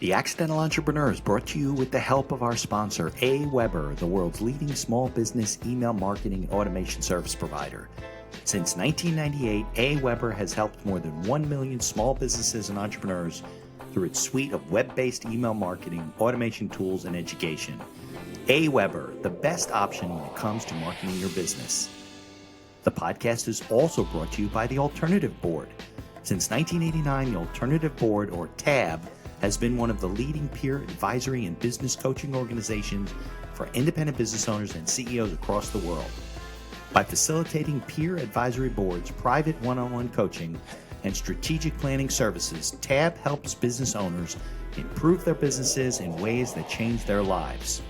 The Accidental Entrepreneur is brought to you with the help of our sponsor, AWeber, the world's leading small business email marketing and automation service provider. Since 1998, AWeber has helped more than 1 million small businesses and entrepreneurs through its suite of web-based email marketing, automation tools, and education. AWeber, the best option when it comes to marketing your business. The podcast is also brought to you by the Alternative Board. Since 1989, the Alternative Board, or TAB, has been one of the leading peer advisory and business coaching organizations for independent business owners and CEOs across the world. By facilitating peer advisory boards, private one-on-one coaching, and strategic planning services, TAB helps business owners improve their businesses in ways that change their lives.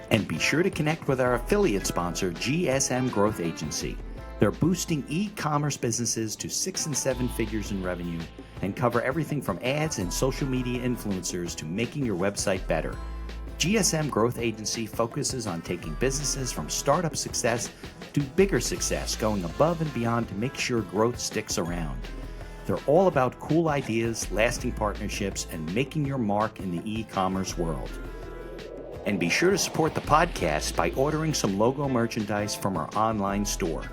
And be sure to connect with our affiliate sponsor, GSM Growth Agency. They're boosting e-commerce businesses to 6 and 7 figures in revenue and cover everything from ads and social media influencers to making your website better. GSM Growth Agency focuses on taking businesses from startup success to bigger success, going above and beyond to make sure growth sticks around. They're all about cool ideas, lasting partnerships, and making your mark in the e-commerce world. And be sure to support the podcast by ordering some logo merchandise from our online store.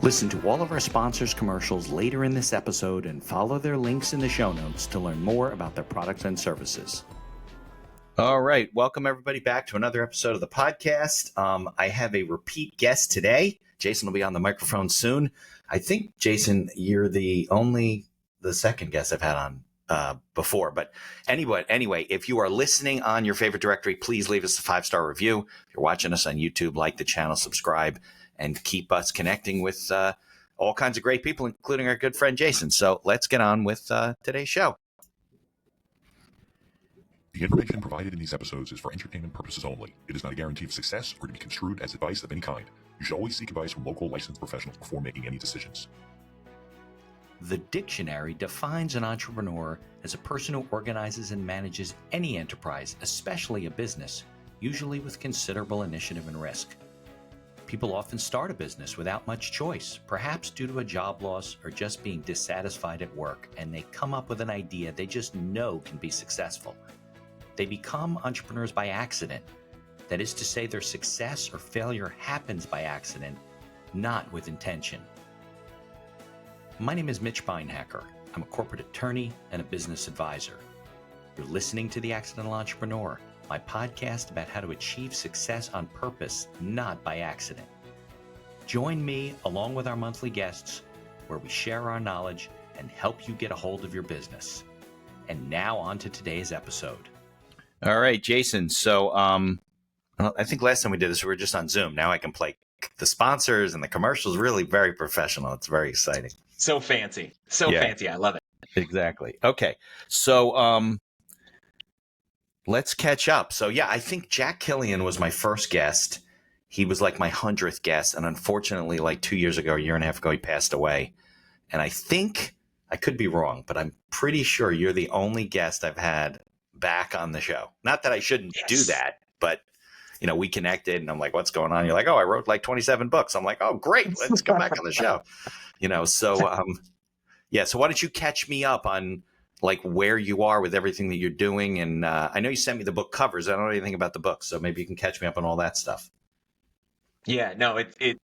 Listen to all of our sponsors' commercials later in this episode and follow their links in the show notes to learn more about their products and services. All right. Welcome, everybody, back to another episode of the podcast. I have a repeat guest today. Jason will be on the microphone soon. I think, Jason, you're the second guest I've had on before. But anyway, if you are listening on your favorite directory, please leave us a 5-star review. If you're watching us on YouTube, like the channel, subscribe, and keep us connecting with all kinds of great people, including our good friend Jason. So let's get on with today's show. The information provided in these episodes is for entertainment purposes only. It is not a guarantee of success or to be construed as advice of any kind. You should always seek advice from local licensed professionals before making any decisions. The dictionary defines an entrepreneur as a person who organizes and manages any enterprise, especially a business, usually with considerable initiative and risk. People often start a business without much choice, perhaps due to a job loss or just being dissatisfied at work, and they come up with an idea they just know can be successful. They become entrepreneurs by accident. That is to say, their success or failure happens by accident, not with intention. My name is Mitch Beinhacker. I'm a corporate attorney and a business advisor. You're listening to The Accidental Entrepreneur, my podcast about how to achieve success on purpose, not by accident. Join me along with our monthly guests, where we share our knowledge and help you get a hold of your business. And now on to today's episode. All right, Jason. So I think last time we did this, we were just on Zoom. Now I can play the sponsors and the commercials. Really very professional. It's very exciting. So fancy. Fancy. I love it. Exactly. Okay. So let's catch up. So yeah, I think Jack Killian was my first guest. He was like my 100th guest. And unfortunately, like 2 years ago, a year and a half ago, he passed away. And I think, I could be wrong, but I'm pretty sure you're the only guest I've had back on the show. Not that I shouldn't do that, but we connected and I'm like, what's going on? You're like, oh, I wrote like 27 books. I'm like, oh, great. Let's come back on the show. So why don't you catch me up on like where you are with everything that you're doing? And I know you sent me the book covers. I don't know anything about the book, so maybe you can catch me up on all that stuff. Yeah, no,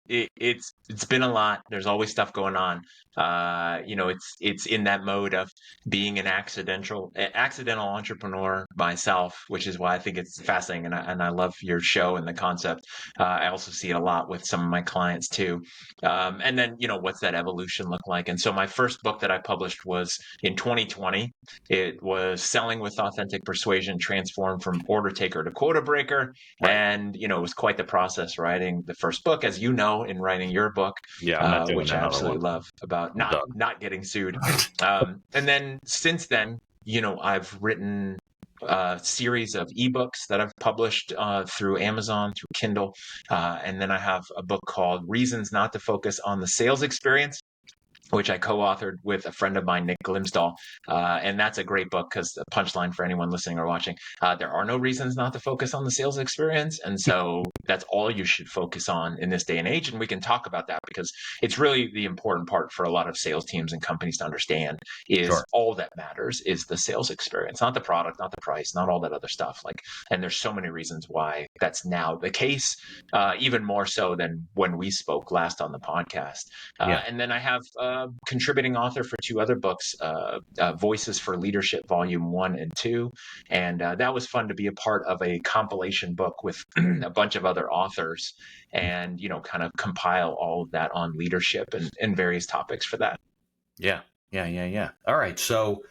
it's been a lot. There's always stuff going on. It's in that mode of being an accidental entrepreneur myself, which is why I think it's fascinating, and I love your show and the concept. I also see it a lot with some of my clients too. And then what's that evolution look like? And so my first book that I published was in 2020. It was Selling with Authentic Persuasion: Transform from Order Taker to Quota Breaker. Right. And it was quite the process writing the first book, as you know, in writing your book, which I absolutely love, about not getting sued. And then since then, I've written a series of ebooks that I've published through Amazon, through Kindle. And then I have a book called Reasons Not to Focus on the Sales Experience. which I co-authored with a friend of mine, Nick Glimsdahl. And that's a great book because the punchline for anyone listening or watching, there are no reasons not to focus on the sales experience. And so that's all you should focus on in this day and age. And we can talk about that because it's really the important part for a lot of sales teams and companies to understand is Sure. all that matters is the sales experience, not the product, not the price, not all that other stuff. And there's so many reasons why that's now the case, even more so than when we spoke last on the podcast. And then I have contributing author for 2 other books, Voices for Leadership, Volume 1 and 2. And that was fun to be a part of a compilation book with a bunch of other authors and, kind of compile all of that on leadership and various topics for that. Yeah. All right. So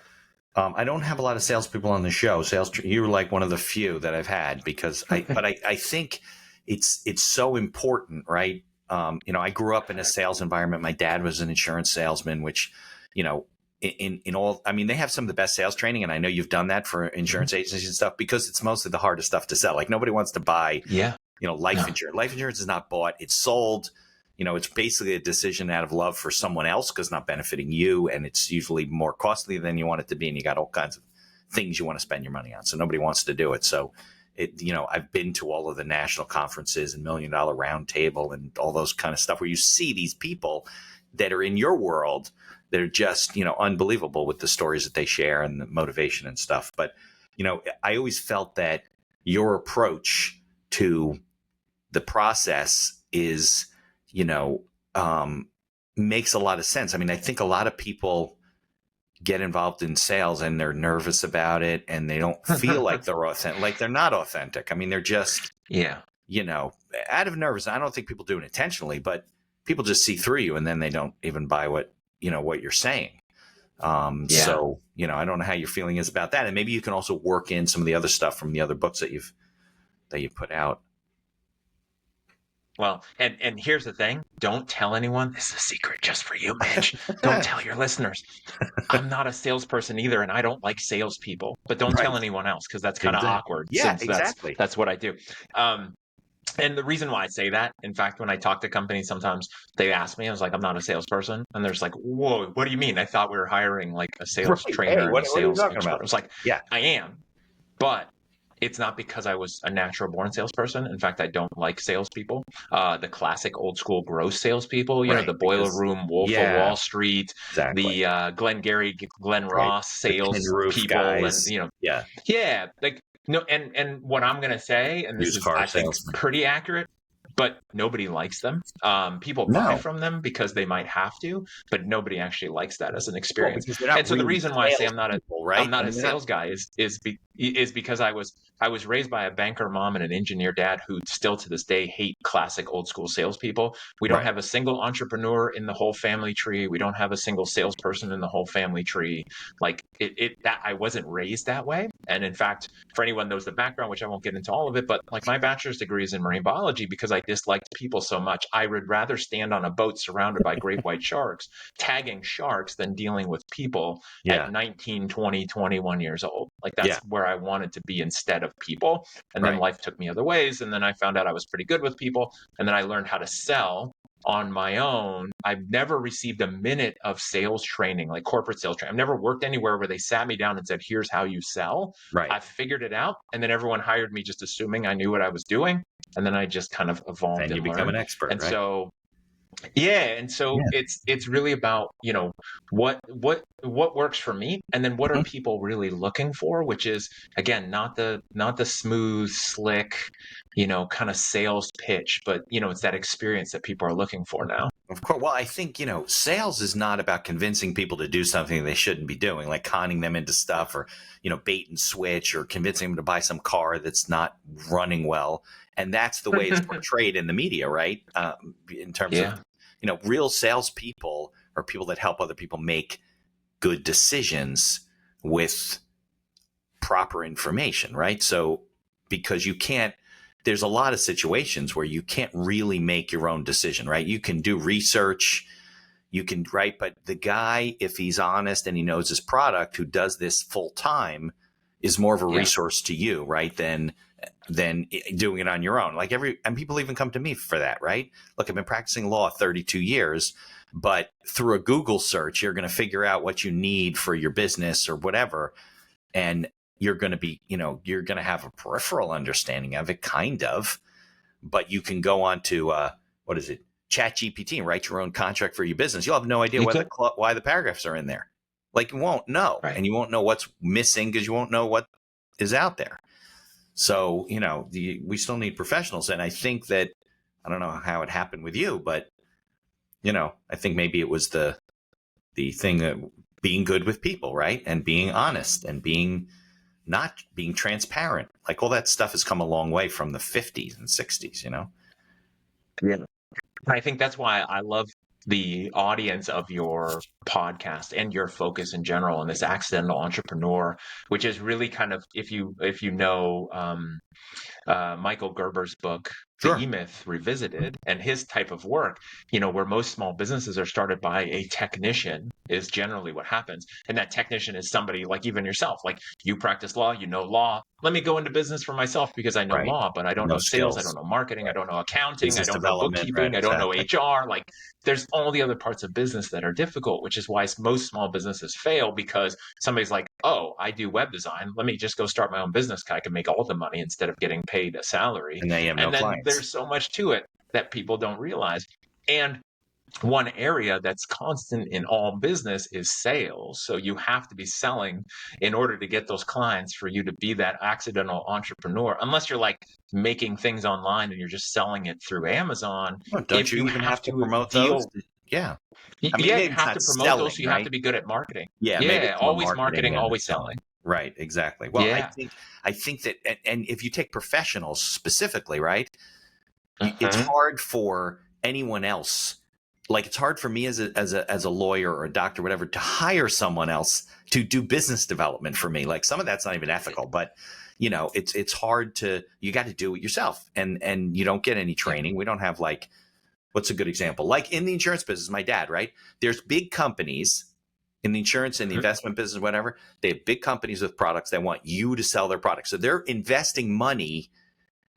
I don't have a lot of salespeople on the show. You're like one of the few that I've had because I think it's so important, right? I grew up in a sales environment. My dad was an insurance salesman, which, in all, I mean, they have some of the best sales training. And I know you've done that for insurance agencies and stuff because it's mostly the hardest stuff to sell. Like nobody wants to buy, life insurance. Life insurance is not bought. It's sold. It's basically a decision out of love for someone else because it's not benefiting you. And it's usually more costly than you want it to be. And you got all kinds of things you want to spend your money on. So nobody wants to do it. So I've been to all of the national conferences and $1 Million Round Table and all those kind of stuff where you see these people that are in your world that are just, unbelievable with the stories that they share and the motivation and stuff. But, I always felt that your approach to the process is, makes a lot of sense. I mean, I think a lot of people get involved in sales and they're nervous about it and they don't feel like they're authentic, like they're not authentic. I mean, they're just, out of nervous. I don't think people do it intentionally, but people just see through you and then they don't even buy what you're saying. So, I don't know how your feeling is about that. And maybe you can also work in some of the other stuff from the other books that you put out. Well, and here's the thing. Don't tell anyone. This is a secret just for you, Mitch. Don't tell your listeners. I'm not a salesperson either, and I don't like salespeople. But don't tell anyone else because that's kind of awkward. Yeah, since exactly. That's what I do. And the reason why I say that, in fact, when I talk to companies, sometimes they ask me, I was like, I'm not a salesperson. And they're just like, whoa, what do you mean? I thought we were hiring like a sales trainer and a sales expert. I was like, I am. But it's not because I was a natural born salesperson. In fact, I don't like salespeople. The classic old school gross salespeople, the boiler room, Wolf of Wall Street, the Glenn Gary, Glenn Ross sales people. Guys. And, no, and what I'm going to say, and this is, I think, pretty accurate, but nobody likes them. People buy from them because they might have to, but nobody actually likes that as an experience. And so the reason why I say I'm not a sales guy is because I was raised by a banker mom and an engineer dad who still to this day hate classic old school salespeople. We don't have a single entrepreneur in the whole family tree. We don't have a single salesperson in the whole family tree. Like that I wasn't raised that way. And in fact, for anyone knows the background, which I won't get into all of it, but like my bachelor's degree is in marine biology because I disliked people so much. I would rather stand on a boat surrounded by great white sharks, tagging sharks than dealing with people at 19, 20, 21 years old. Like that's where I wanted to be instead of people. And then life took me other ways. And then I found out I was pretty good with people. And then I learned how to sell on my own. I've never received a minute of sales training, like corporate sales training. I've never worked anywhere where they sat me down and said, here's how you sell. I figured it out. And then everyone hired me just assuming I knew what I was doing. And then I just kind of evolved and become an expert. And so it's really about, what works for me and then what are people really looking for, which is again not the smooth, slick, kind of sales pitch, but it's that experience that people are looking for now. Of course. Well, I think, sales is not about convincing people to do something they shouldn't be doing, like conning them into stuff or, bait and switch or convincing them to buy some car that's not running well. And that's the way it's portrayed in the media, right? In terms of, real salespeople are people that help other people make good decisions with proper information, right? So because there's a lot of situations where you can't really make your own decision, right? You can do research, but the guy, if he's honest and he knows his product, who does this full time, is more of a resource to you, right? Than doing it on your own. And people even come to me for that, right? Look, I've been practicing law 32 years. But through a Google search, you're going to figure out what you need for your business or whatever. And you're going to be, you're going to have a peripheral understanding of it, kind of. But you can go on to, what is it? ChatGPT and write your own contract for your business. You'll have no idea why the paragraphs are in there. Like, you won't know. Right. And you won't know what's missing because you won't know what is out there. So, we still need professionals. And I think that, I don't know how it happened with you, but, I think maybe it was the thing of being good with people, right? And being honest and not being transparent. Like, all that stuff has come a long way from the 50s and 60s, Yeah. I think that's why I love the audience of your podcast and your focus in general on this accidental entrepreneur, which is really kind of, if you know Michael Gerber's book, Sure. The E-Myth Revisited, and his type of work, where most small businesses are started by a technician is generally what happens. And that technician is somebody like even yourself, like you practice law, law. Let me go into business for myself because I know Right. law, but I don't No know sales. I skills. don't know marketing. Right. I don't know accounting. Business I don't know development, bookkeeping. right, I don't know exactly. HR. Like, there's all the other parts of business that are difficult, which is why most small businesses fail, because somebody's like, oh, I do web design. Let me just go start my own business. I can make all the money instead of getting paid a salary. And they have no And then clients. there's so much to it that people don't realize. And one area that's constant in all business is sales. So you have to be selling in order to get those clients, for you to be that accidental entrepreneur, unless you're like making things online and you're just selling it through Amazon. Well, don't you even have to promote those? Yeah. I mean, Yeah, maybe you it's have not to promote those, selling, so you have right? to be good at marketing. Yeah, maybe Yeah, it's more always marketing marketing, than always selling. selling. Right, exactly. Well, Yeah. I think that, and if you take professionals specifically, right, it's Mhm. hard for anyone else. Like, it's hard for me as a lawyer or a doctor, or whatever, to hire someone else to do business development for me. Like, some of that's not even ethical, but it's hard to, you got to do it yourself, and you don't get any training. We don't have, like, what's a good example? Like, in the insurance business, my dad, right? There's big companies in the insurance and the investment business, whatever. They have big companies with products that want you to sell their products. So they're investing money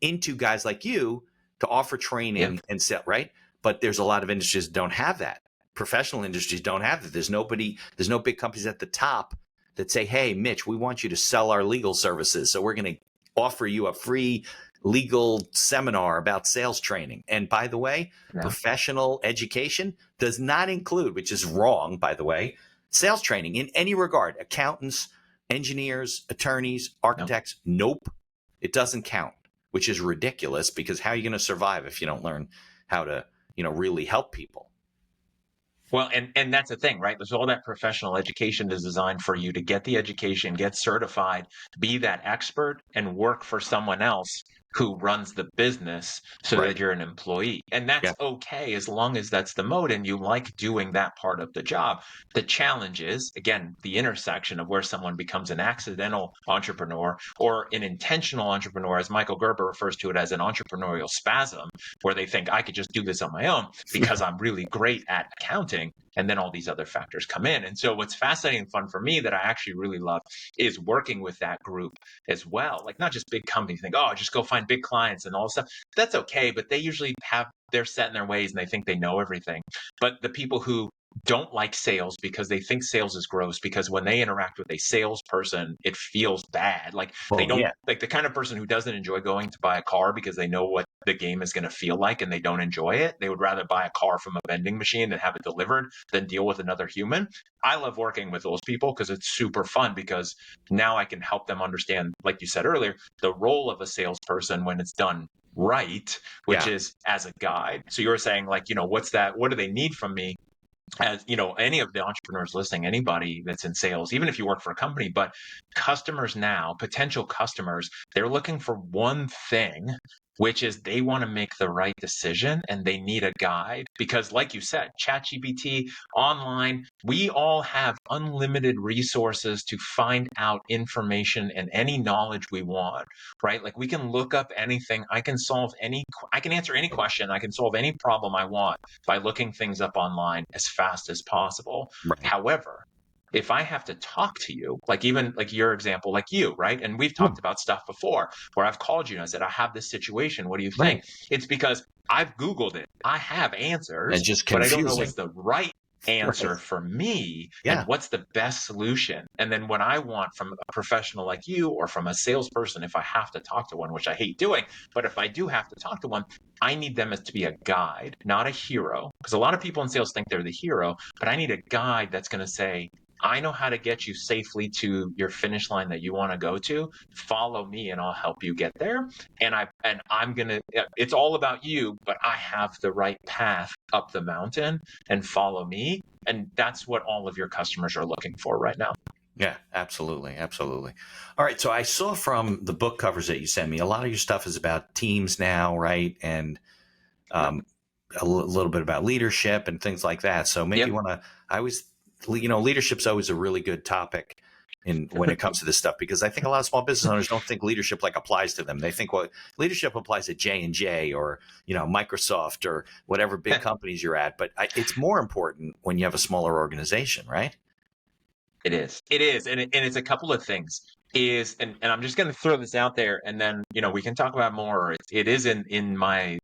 into guys like you to offer training and sell, right? But there's a lot of industries that don't have that. Professional industries don't have that. There's no big companies at the top that say, hey, Mitch, we want you to sell our legal services. So we're going to offer you a free legal seminar about sales training. And by the way, professional education does not include, which is wrong, by the way, sales training in any regard. Accountants, engineers, attorneys, architects, nope, it doesn't count, which is ridiculous, because how are you going to survive if you don't learn how to, really help people? Well, and that's the thing, right? There's all that professional education is designed for you to get the education, get certified, be that expert, and work for someone else who runs the business, so Right. that you're an employee. And that's okay, as long as that's the mode and you like doing that part of the job. The challenge is, again, the intersection of where someone becomes an accidental entrepreneur or an intentional entrepreneur, as Michael Gerber refers to it as an entrepreneurial spasm, where they think I could just do this on my own because I'm really great at accounting. And then all these other factors come in. And so what's fascinating and fun for me that I actually really love is working with that group as well. Like, not just big companies think, oh, just go find big clients and all this stuff. That's okay, but they usually they're set in their ways and they think they know everything. But the people who don't like sales because they think sales is gross, because when they interact with a salesperson, it feels bad. Like, they don't, like the kind of person who doesn't enjoy going to buy a car because they know what the game is going to feel like and they don't enjoy it. They would rather buy a car from a vending machine and have it delivered than deal with another human. I love working with those people because it's super fun, because now I can help them understand, like you said earlier, the role of a salesperson when it's done right, which is as a guide. So you're saying, like, what's that? What do they need from me? As any of the entrepreneurs listening, anybody that's in sales, even if you work for a company, but customers now, potential customers, they're looking for one thing, which is they want to make the right decision and they need a guide. Because like you said, ChatGPT, online, we all have unlimited resources to find out information and any knowledge we want, right? Like, we can look up anything. I can answer any question. I can solve any problem I want by looking things up online as fast as possible. Right. However, if I have to talk to you, like even like your example, like you, right? And we've talked about stuff before where I've called you and I said, I have this situation. What do you think? It's because I've Googled it. I have And answers, just but I don't know confusing. what's the right answer Right. for me Yeah. and what's the best solution. And then what I want from a professional like you or from a salesperson, if I have to talk to one, which I hate doing, but if I do have to talk to one, I need them as to be a guide, not a hero. Because a lot of people in sales think they're the hero, but I need a guide that's going to say, I know how to get you safely to your finish line that you want to go to. Follow me and I'll help you get there. I'm going to, it's all about you, but I have the right path up the mountain, and follow me. And that's what all of your customers are looking for right now. Yeah, absolutely. Absolutely. All right. So I saw from the book covers that you sent me, a lot of your stuff is about teams now, right? And little bit about leadership and things like that. So maybe you Yep. want to, I always, leadership's always a really good topic when it comes to this stuff, because I think a lot of small business owners don't think leadership like applies to them. They think, well, leadership applies at J&J or, Microsoft or whatever big companies you're at. But it's more important when you have a smaller organization, right? It is. It is. And it's a couple of things. And I'm just going to throw this out there, and then, we can talk about more. It is in my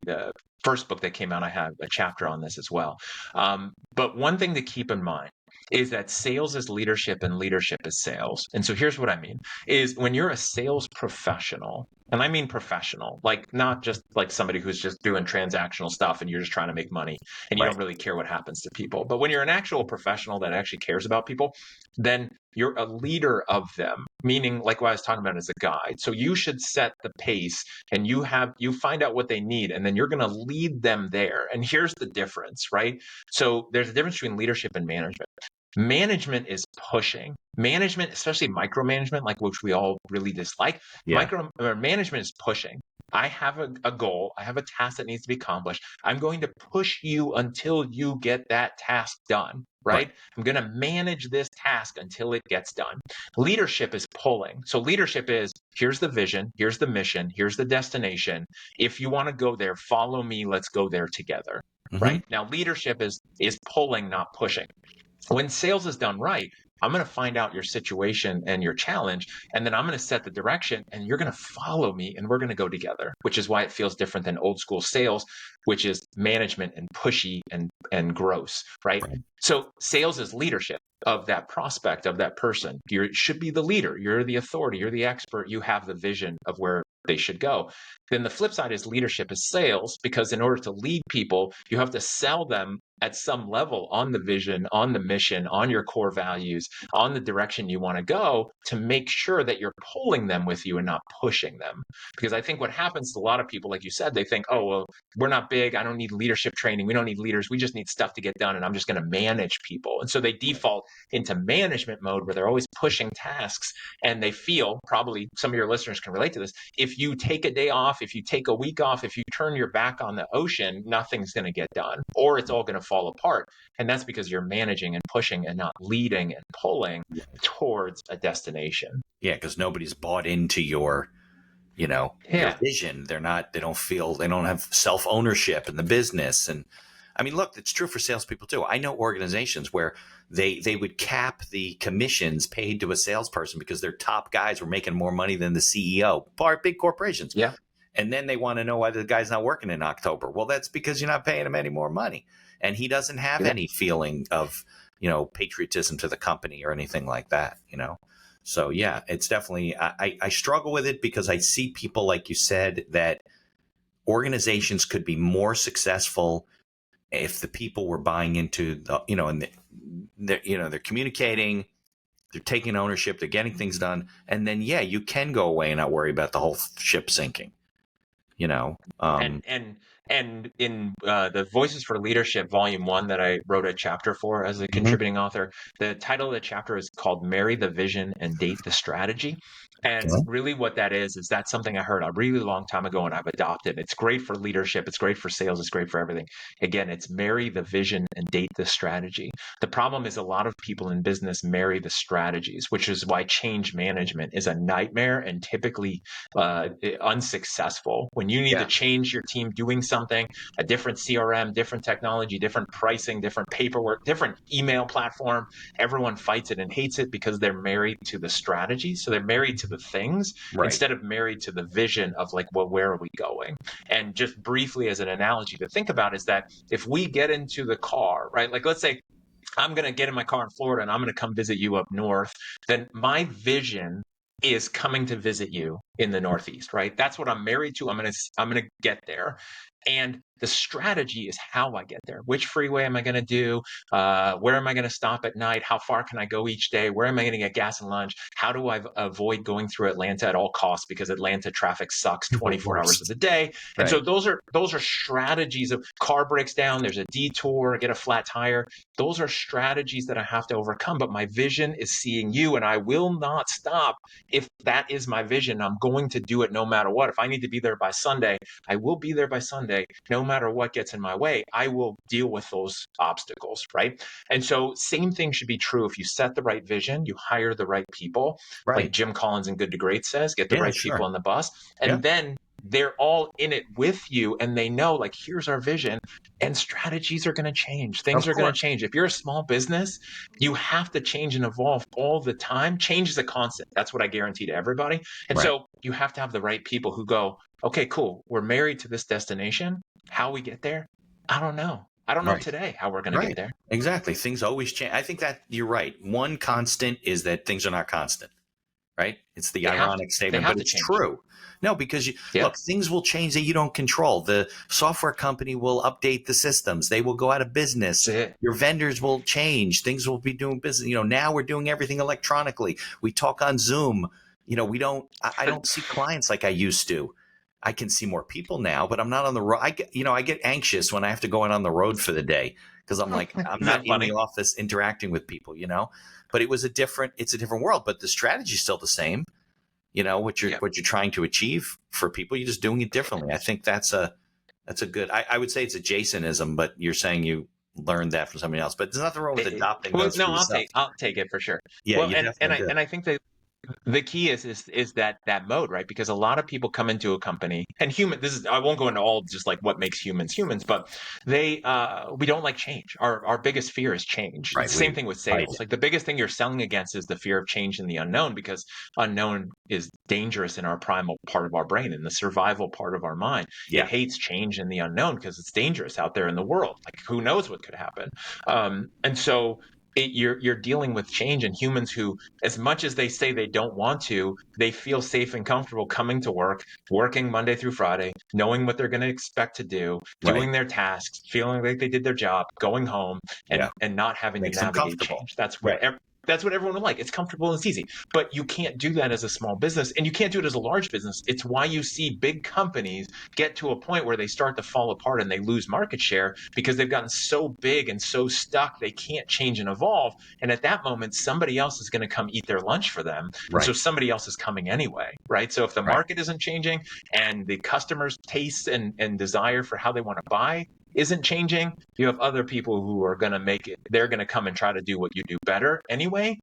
first book that came out. I have a chapter on this as well. But one thing to keep in mind is that sales is leadership and leadership is sales. And so here's what I mean is when you're a sales professional, and I mean professional, like not just like somebody who's just doing transactional stuff and you're just trying to make money and you Right. don't really care what happens to people. But when you're an actual professional that actually cares about people, then you're a leader of them, meaning like what I was talking about as a guide. So you should set the pace and you find out what they need, and then you're going to lead them there. And here's the difference, right? So there's a difference between leadership and management. Management is pushing. Management, especially micromanagement, like which we all really dislike. Yeah. Management is pushing. I have a goal. I have a task that needs to be accomplished. I'm going to push you until you get that task done, right? I'm going to manage this task until it gets done. Leadership is pulling. So leadership is, here's the vision, here's the mission, here's the destination. If you want to go there, follow me. Let's go there together, right? Now, leadership is pulling, not pushing. When sales is done right, I'm going to find out your situation and your challenge, and then I'm going to set the direction, and you're going to follow me, and we're going to go together, which is why it feels different than old school sales, which is management and pushy and gross, right? So sales is leadership of that prospect, of that person. You should be the leader. You're the authority. You're the expert. You have the vision of where they should go. Then the flip side is leadership is sales, because in order to lead people, you have to sell them at some level on the vision, on the mission, on your core values, on the direction you want to go, to make sure that you're pulling them with you and not pushing them. Because I think what happens to a lot of people, like you said, they think, oh, well, we're not big. I don't need leadership training. We don't need leaders. We just need stuff to get done, and I'm just going to manage people. And so they default into management mode where they're always pushing tasks, and they feel, probably some of your listeners can relate to this, if you take a day off, if you take a week off, if you turn your back on the ocean, nothing's going to get done, or it's all going to fall apart. And that's because you're managing and pushing and not leading and pulling towards a destination. Yeah, because nobody's bought into your vision. They don't have self-ownership in the business. And I mean, look, it's true for salespeople too. I know organizations where they would cap the commissions paid to a salesperson because their top guys were making more money than the CEO, big corporations. Yeah. And then they want to know why the guy's not working in October. Well, that's because you're not paying him any more money. And he doesn't have any feeling of, patriotism to the company or anything like that, So, yeah, it's definitely, I struggle with it because I see people, like you said, that organizations could be more successful if the people were buying into the, and they're communicating, they're taking ownership, they're getting things done. And then, yeah, you can go away and not worry about the whole ship sinking. And in the Voices for Leadership Volume 1 that I wrote a chapter for as a contributing author, the title of the chapter is called Marry the Vision and Date the Strategy. And really what that is that's something I heard a really long time ago and I've adopted. It's great for leadership. It's great for sales. It's great for everything. Again, it's marry the vision and date the strategy. The problem is a lot of people in business marry the strategies, which is why change management is a nightmare and typically unsuccessful. When you need to change your team doing something, a different CRM, different technology, different pricing, different paperwork, different email platform. Everyone fights it and hates it because they're married to the strategy. So they're married to the things instead of married to the vision of like, well, where are we going? And just briefly as an analogy to think about is that if we get into the car, right? Like let's say I'm going to get in my car in Florida and I'm going to come visit you up north, then my vision is coming to visit you in the Northeast, right? That's what I'm married to. I'm going to get there. And the strategy is how I get there. Which freeway am I going to do? Where am I going to stop at night? How far can I go each day? Where am I going to get gas and lunch? How do I avoid going through Atlanta at all costs because Atlanta traffic sucks 24 hours of the day? And so those are strategies of car breaks down. There's a detour, get a flat tire. Those are strategies that I have to overcome. But my vision is seeing you, and I will not stop if that is my vision. I'm going to do it no matter what. If I need to be there by Sunday, I will be there by Sunday. No matter what gets in my way, I will deal with those obstacles, right? And so same thing should be true if you set the right vision, you hire the right people, like Jim Collins in Good to Great says, get the right people on the bus, and then they're all in it with you and they know like, here's our vision, and strategies are going to change. Things are going to change. If you're a small business, you have to change and evolve all the time. Change is a constant. That's what I guarantee to everybody. And so you have to have the right people who go, okay, cool. We're married to this destination. How we get there? I don't know. I don't know today how we're going to get there. Exactly. Things always change. I think that you're right. One constant is that things are not constant, right? It's the ironic statement, but it's true. No, because look, things will change that you don't control. The software company will update the systems. They will go out of business. Your vendors will change. Things will be doing business. Now we're doing everything electronically. We talk on Zoom. I don't see clients like I used to. I can see more people now, but I'm not on the road. I get anxious when I have to go out on the road for the day because I'm like, I'm not in the office interacting with people, but it's a different world, but the strategy is still the same. What you're trying to achieve for people, you're just doing it differently. I think that's a good, I would say it's a Jasonism, but you're saying you learned that from somebody else, but there's nothing wrong with adopting those. No, I'll take it for sure. Yeah. Well, and I think that the key is that mode, right? Because a lot of people come into a company and I won't go into all just like what makes humans, but we don't like change. Our biggest fear is change. It's the same thing with sales. Like the biggest thing you're selling against is the fear of change and the unknown, because unknown is dangerous in our primal part of our brain, in the survival part of our mind. It hates change and the unknown because it's dangerous out there in the world. Like who knows what could happen. And so you're dealing with change, and humans who, as much as they say they don't want to, they feel safe and comfortable coming to work, working Monday through Friday, knowing what they're going to expect to do, doing their tasks, feeling like they did their job, going home, and not having to navigate change. That's what everyone would like. It's comfortable and it's easy. But you can't do that as a small business, and you can't do it as a large business. It's why you see big companies get to a point where they start to fall apart and they lose market share because they've gotten so big and so stuck they can't change and evolve. And at that moment, somebody else is going to come eat their lunch for them. And so somebody else is coming anyway, right? So if the market isn't changing and the customer's tastes and desire for how they want to buy isn't changing, you have other people who are going to make it. They're going to come and try to do what you do better anyway.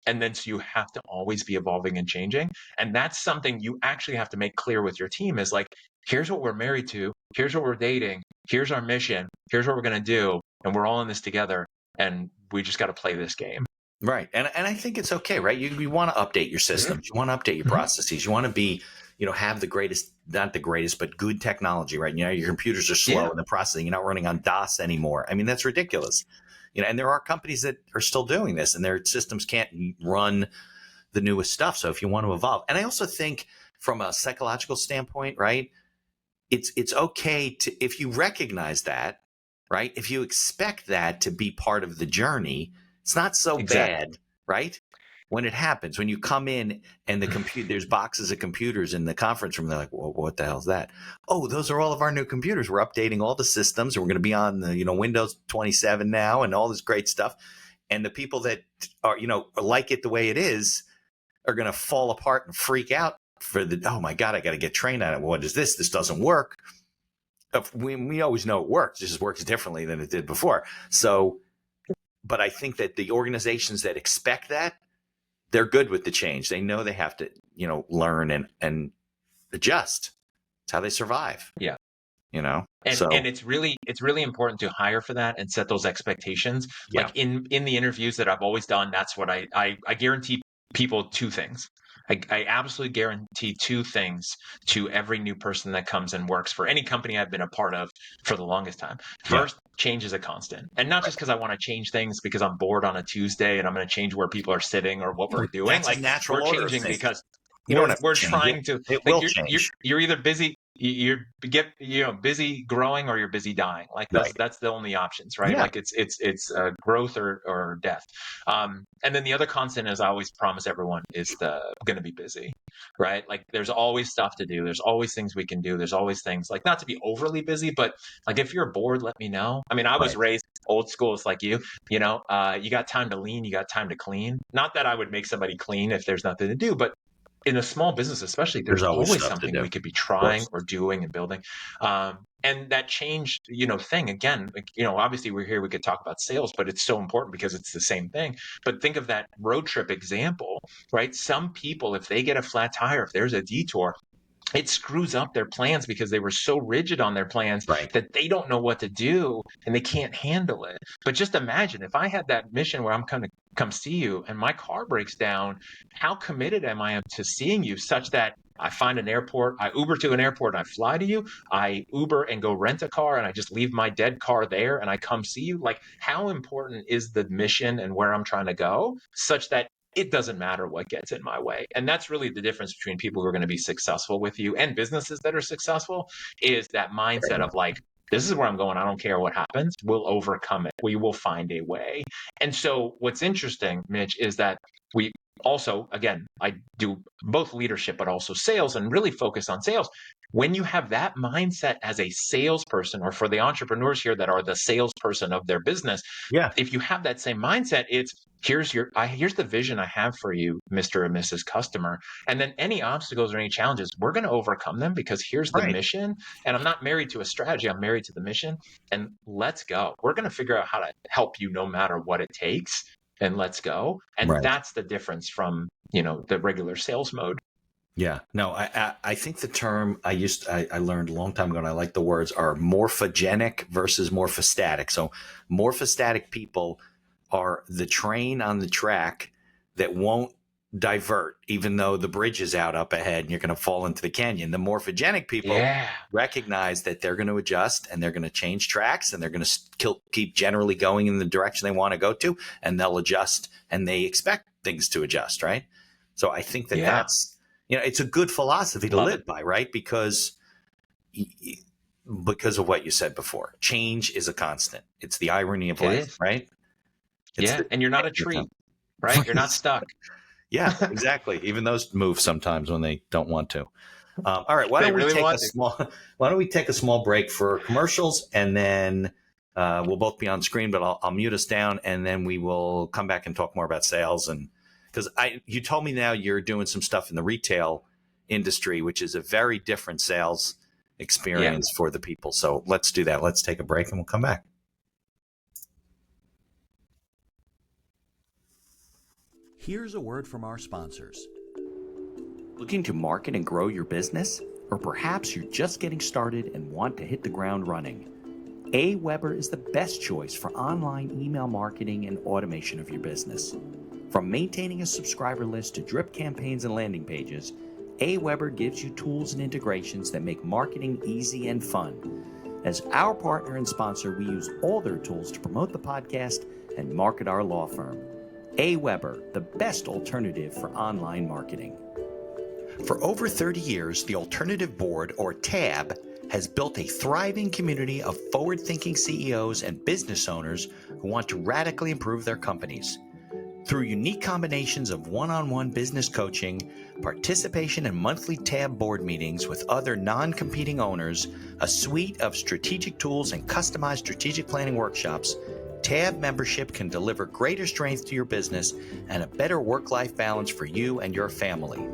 And then so you have to always be evolving and changing. And that's something you actually have to make clear with your team is like, here's what we're married to. Here's what we're dating. Here's our mission. Here's what we're going to do. And we're all in this together. And we just got to play this game. Right. And I think it's okay, right? You want to update your systems. You want to update your processes. You want to be, have the greatest, not the greatest, but good technology, right? Your computers are slow in the processing. You're not running on DOS anymore. I mean, that's ridiculous. And there are companies that are still doing this and their systems can't run the newest stuff. So if you want to evolve, and I also think from a psychological standpoint, right, it's okay to, if you recognize that, right, if you expect that to be part of the journey, it's not so bad, right? When it happens, when you come in and there's boxes of computers in the conference room, they're like, well, what the hell is that? Oh, those are all of our new computers. We're updating all the systems. And we're going to be on the, Windows 27 now and all this great stuff. And the people that are, like it the way it is are going to fall apart and freak out for oh my God, I got to get trained on it. What is this? This doesn't work. We always know it works. It just works differently than it did before. So, but I think that the organizations that expect that, they're good with the change. They know they have to, learn and adjust. It's how they survive. Yeah. And it's really important to hire for that and set those expectations. Yeah. Like in the interviews that I've always done, that's what I guarantee people two things. I absolutely guarantee two things to every new person that comes and works for any company I've been a part of for the longest time. First, change is a constant. And not just because I want to change things because I'm bored on a Tuesday and I'm going to change where people are sitting or what we're doing. That's a natural we're order of changing things. because You don't have to we're change trying it. to It like will change. you're either busy busy growing or you're busy dying. Like that's the only options, right? Yeah. Like it's growth or death. And then the other constant, as I always promise everyone, is going to be busy, right? Like there's always stuff to do. There's always things we can do. There's always things, like, not to be overly busy, but like if you're bored, let me know. I mean, I was raised old school. It's like you got time to lean, you got time to clean. Not that I would make somebody clean if there's nothing to do, but in a small business, especially, there's always something we could be trying or doing and building. And that change, thing, again, obviously we're here, we could talk about sales, but it's so important because it's the same thing. But think of that road trip example, right? Some people, if they get a flat tire, if there's a detour, it screws up their plans because they were so rigid on their plans that they don't know what to do and they can't handle it. But just imagine if I had that mission where I'm going to come see you and my car breaks down, how committed am I to seeing you, such that I find an airport, I Uber to an airport and I fly to you, I Uber and go rent a car and I just leave my dead car there and I come see you. Like, how important is the mission and where I'm trying to go, such that it doesn't matter what gets in my way? And that's really the difference between people who are going to be successful with you and businesses that are successful, is that mindset of like, this is where I'm going. I don't care what happens. We'll overcome it. We will find a way. And so what's interesting, Mitch, is that we also, again, I do both leadership, but also sales, and really focus on sales. When you have that mindset as a salesperson, or for the entrepreneurs here that are the salesperson of their business, if you have that same mindset, it's here's the vision I have for you, Mr. and Mrs. Customer. And then any obstacles or any challenges, we're going to overcome them because here's the mission. And I'm not married to a strategy. I'm married to the mission. And let's go. We're going to figure out how to help you no matter what it takes. And let's go. And that's the difference from, the regular sales mode. Yeah, no, I think the term I learned a long time ago, and I like the words, are morphogenic versus morphostatic. So morphostatic people are the train on the track that won't divert, even though the bridge is out up ahead and you're going to fall into the canyon. The morphogenic people recognize that they're going to adjust and they're going to change tracks and they're going to keep generally going in the direction they want to go to, and they'll adjust and they expect things to adjust, right? So I think that's, it's a good philosophy to live by, right? Because of what you said before. Change is a constant. It's the irony of life, right? And you're not a tree, right? You're not stuck. Yeah, exactly. Even those move sometimes when they don't want to. All right, why don't we take a small break for commercials, and then we'll both be on screen, but I'll mute us down, and then we will come back and talk more about sales. And because you told me now you're doing some stuff in the retail industry, which is a very different sales experience for the people. So let's do that. Let's take a break, and we'll come back. Here's a word from our sponsors. Looking to market and grow your business? Or perhaps you're just getting started and want to hit the ground running? AWeber is the best choice for online email marketing and automation of your business. From maintaining a subscriber list to drip campaigns and landing pages, AWeber gives you tools and integrations that make marketing easy and fun. As our partner and sponsor, we use all their tools to promote the podcast and market our law firm. AWeber, the best alternative for online marketing. For over 30 years, the Alternative Board, or TAB, has built a thriving community of forward-thinking CEOs and business owners who want to radically improve their companies. Through unique combinations of one-on-one business coaching, participation in monthly TAB board meetings with other non-competing owners, a suite of strategic tools, and customized strategic planning workshops, TAB membership can deliver greater strength to your business and a better work-life balance for you and your family.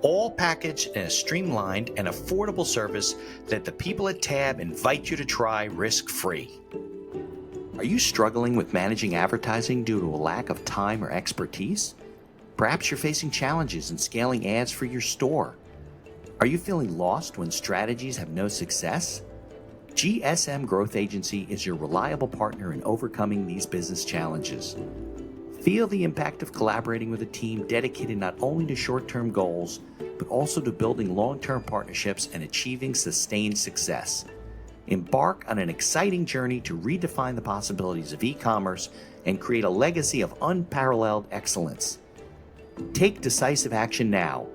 All packaged in a streamlined and affordable service that the people at TAB invite you to try risk-free. Are you struggling with managing advertising due to a lack of time or expertise? Perhaps you're facing challenges in scaling ads for your store. Are you feeling lost when strategies have no success? GSM Growth Agency is your reliable partner in overcoming these business challenges. Feel the impact of collaborating with a team dedicated not only to short-term goals, but also to building long-term partnerships and achieving sustained success. Embark on an exciting journey to redefine the possibilities of e-commerce and create a legacy of unparalleled excellence. Take decisive action now.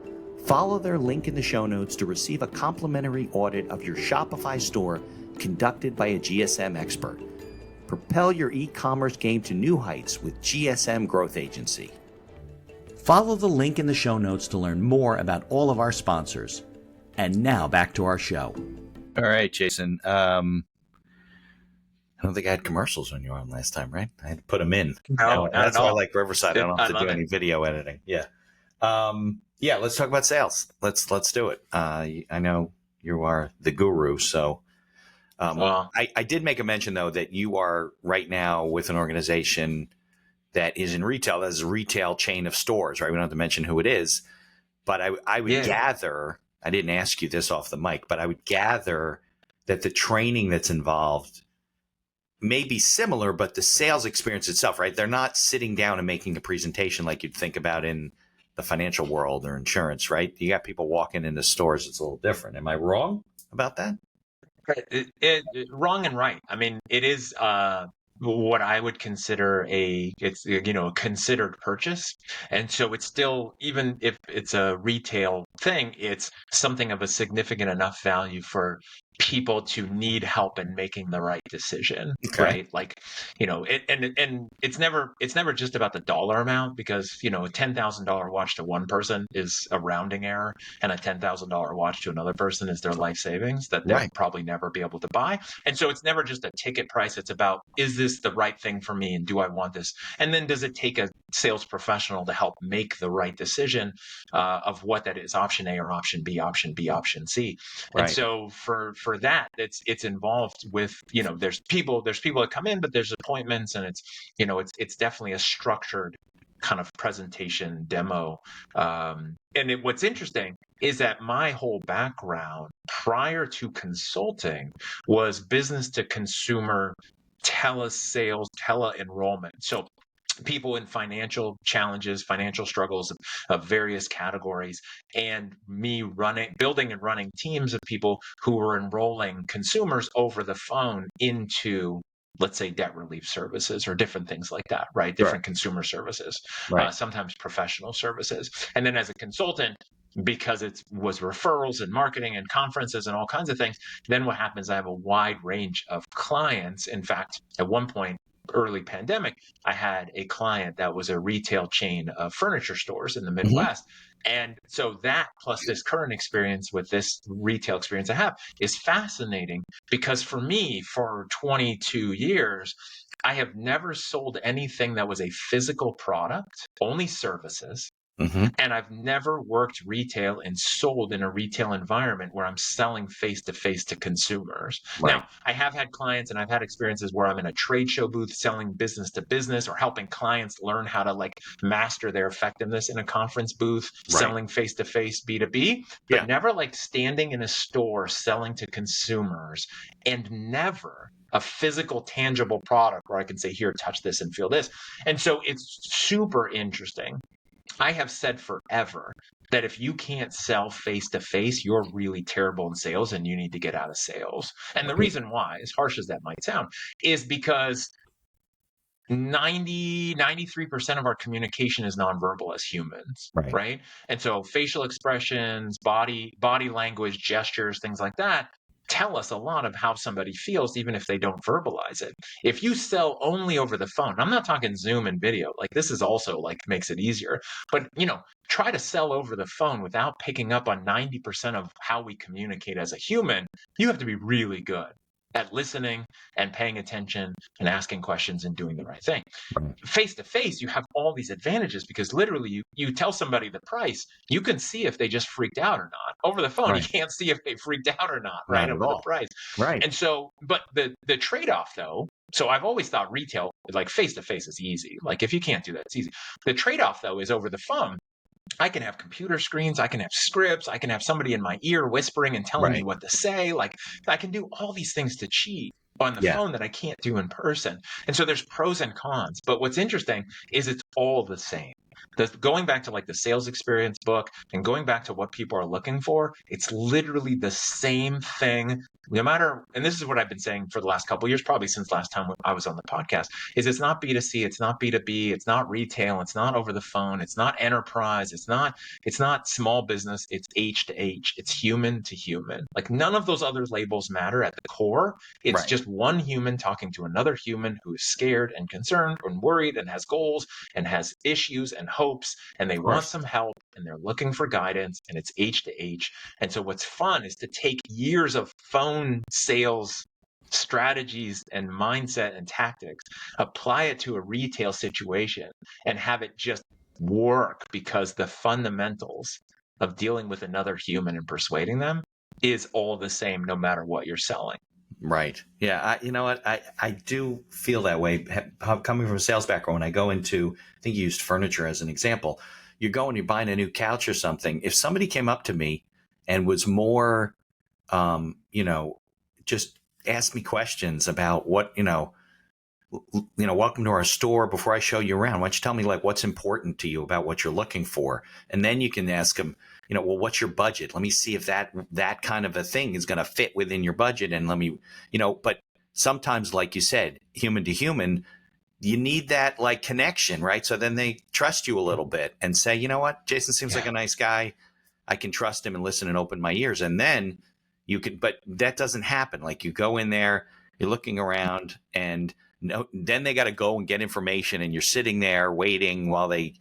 Follow their link in the show notes to receive a complimentary audit of your Shopify store conducted by a GSM expert. Propel your e-commerce game to new heights with GSM Growth Agency. Follow the link in the show notes to learn more about all of our sponsors. And now back to our show. All right, Jason. I don't think I had commercials when you were on last time, right? I had to put them in. No, not that's at why I all. like Riverside. I don't have to do any video editing. Yeah. Let's talk about sales. Let's do it. I know you are the guru, so I did make a mention though that you are right now with an organization that is in retail. That is a retail chain of stores, right? We don't have to mention who it is, but I would gather. I didn't ask you this off the mic, but I would gather that the training that's involved may be similar, but the sales experience itself, right? They're not sitting down and making a presentation like you'd think about in the financial world or insurance, right? You got people walking into stores. It's a little different. Am I wrong about that? Wrong and right. I mean, it is what I would consider a considered purchase, and so it's still, even if it's a retail thing, it's something of a significant enough value for people to need help in making the right decision, right? Like, and it's never just about the dollar amount, because a $10,000 watch to one person is a rounding error, and a $10,000 watch to another person is their life savings that they'll probably never be able to buy. And so it's never just a ticket price. It's about, is this the right thing for me, and do I want this? And then does it take a sales professional to help make the right decision of what that is, option A or option B, option B, option C. And so for that, it's involved with, there's people that come in, but there's appointments, and it's definitely a structured kind of presentation demo. What's interesting is that my whole background prior to consulting was business to consumer telesales, tele-enrollment. So people in financial challenges, financial struggles of various categories, and me building and running teams of people who were enrolling consumers over the phone into, let's say, debt relief services or different things like that, right? Different consumer services, sometimes professional services. And then as a consultant, because it was referrals and marketing and conferences and all kinds of things, then what happens, I have a wide range of clients. In fact, at one point, early pandemic, I had a client that was a retail chain of furniture stores in the Midwest. And so that, plus this current experience with this retail experience I have, is fascinating, because for me, for 22 years, I have never sold anything that was a physical product, only services. And I've never worked retail and sold in a retail environment where I'm selling face-to-face to consumers. Now, I have had clients and I've had experiences where I'm in a trade show booth selling business to business, or helping clients learn how to master their effectiveness in a conference booth, selling face-to-face B2B, but never standing in a store selling to consumers, and never a physical, tangible product where I can say, here, touch this and feel this. And so it's super interesting. I have said forever that if you can't sell face-to-face, you're really terrible in sales and you need to get out of sales. And the reason why, as harsh as that might sound, is because 93% of our communication is nonverbal as humans, right? And so facial expressions, body language, gestures, things like that tell us a lot of how somebody feels, even if they don't verbalize it. If you sell only over the phone, I'm not talking Zoom and video, this is also makes it easier, but try to sell over the phone without picking up on 90% of how we communicate as a human. You have to be really good at listening and paying attention and asking questions and doing the right thing. Face to face, you have all these advantages, because literally you tell somebody the price, you can see if they just freaked out or not. Over the phone, you can't see if they freaked out or not, right? Over the price. And so, but the trade-off though, so I've always thought retail, face to face is easy. If you can't do that, it's easy. The trade-off though is over the phone. I can have computer screens, I can have scripts, I can have somebody in my ear whispering and telling me Right. what to say. Like I can do all these things to cheat on the Yeah. phone that I can't do in person. And so there's pros and cons. But what's interesting is it's all the same. Going back to like the sales experience book and going back to what people are looking for, it's literally the same thing. No matter, and this is what I've been saying for the last couple of years, probably since last time I was on the podcast, is it's not B2C, it's not B2B, it's not retail, it's not over the phone, it's not enterprise, it's not small business, it's H to H, it's human to human. Like none of those other labels matter at the core. It's Right. just one human talking to another human who is scared and concerned and worried and has goals and has issues and hopes, and they Of want course. some help and they're looking for guidance, and it's H to H. And so what's fun is to take years of phone sales strategies and mindset and tactics, apply it to a retail situation, and have it just work, because the fundamentals of dealing with another human and persuading them is all the same no matter what you're selling. Right. Yeah. You know what? I do feel that way. Coming from a sales background, when I go into, I think you used furniture as an example. You go and you're buying a new couch or something. If somebody came up to me and was more, you know, just ask me questions about what, welcome to our store. Before I show you around, why don't you tell me like what's important to you about what you're looking for? And then you can ask them, well, what's your budget? Let me see if that kind of a thing is going to fit within your budget. And let me, but sometimes, like you said, human to human, you need that like connection, right? So then they trust you a little bit and say, you know what, Jason seems like Yeah. a nice guy. I can trust him and listen and open my ears. And then you can, but that doesn't happen. Like you go in there, you're looking around, and then they got to go and get information, and you're sitting there waiting while they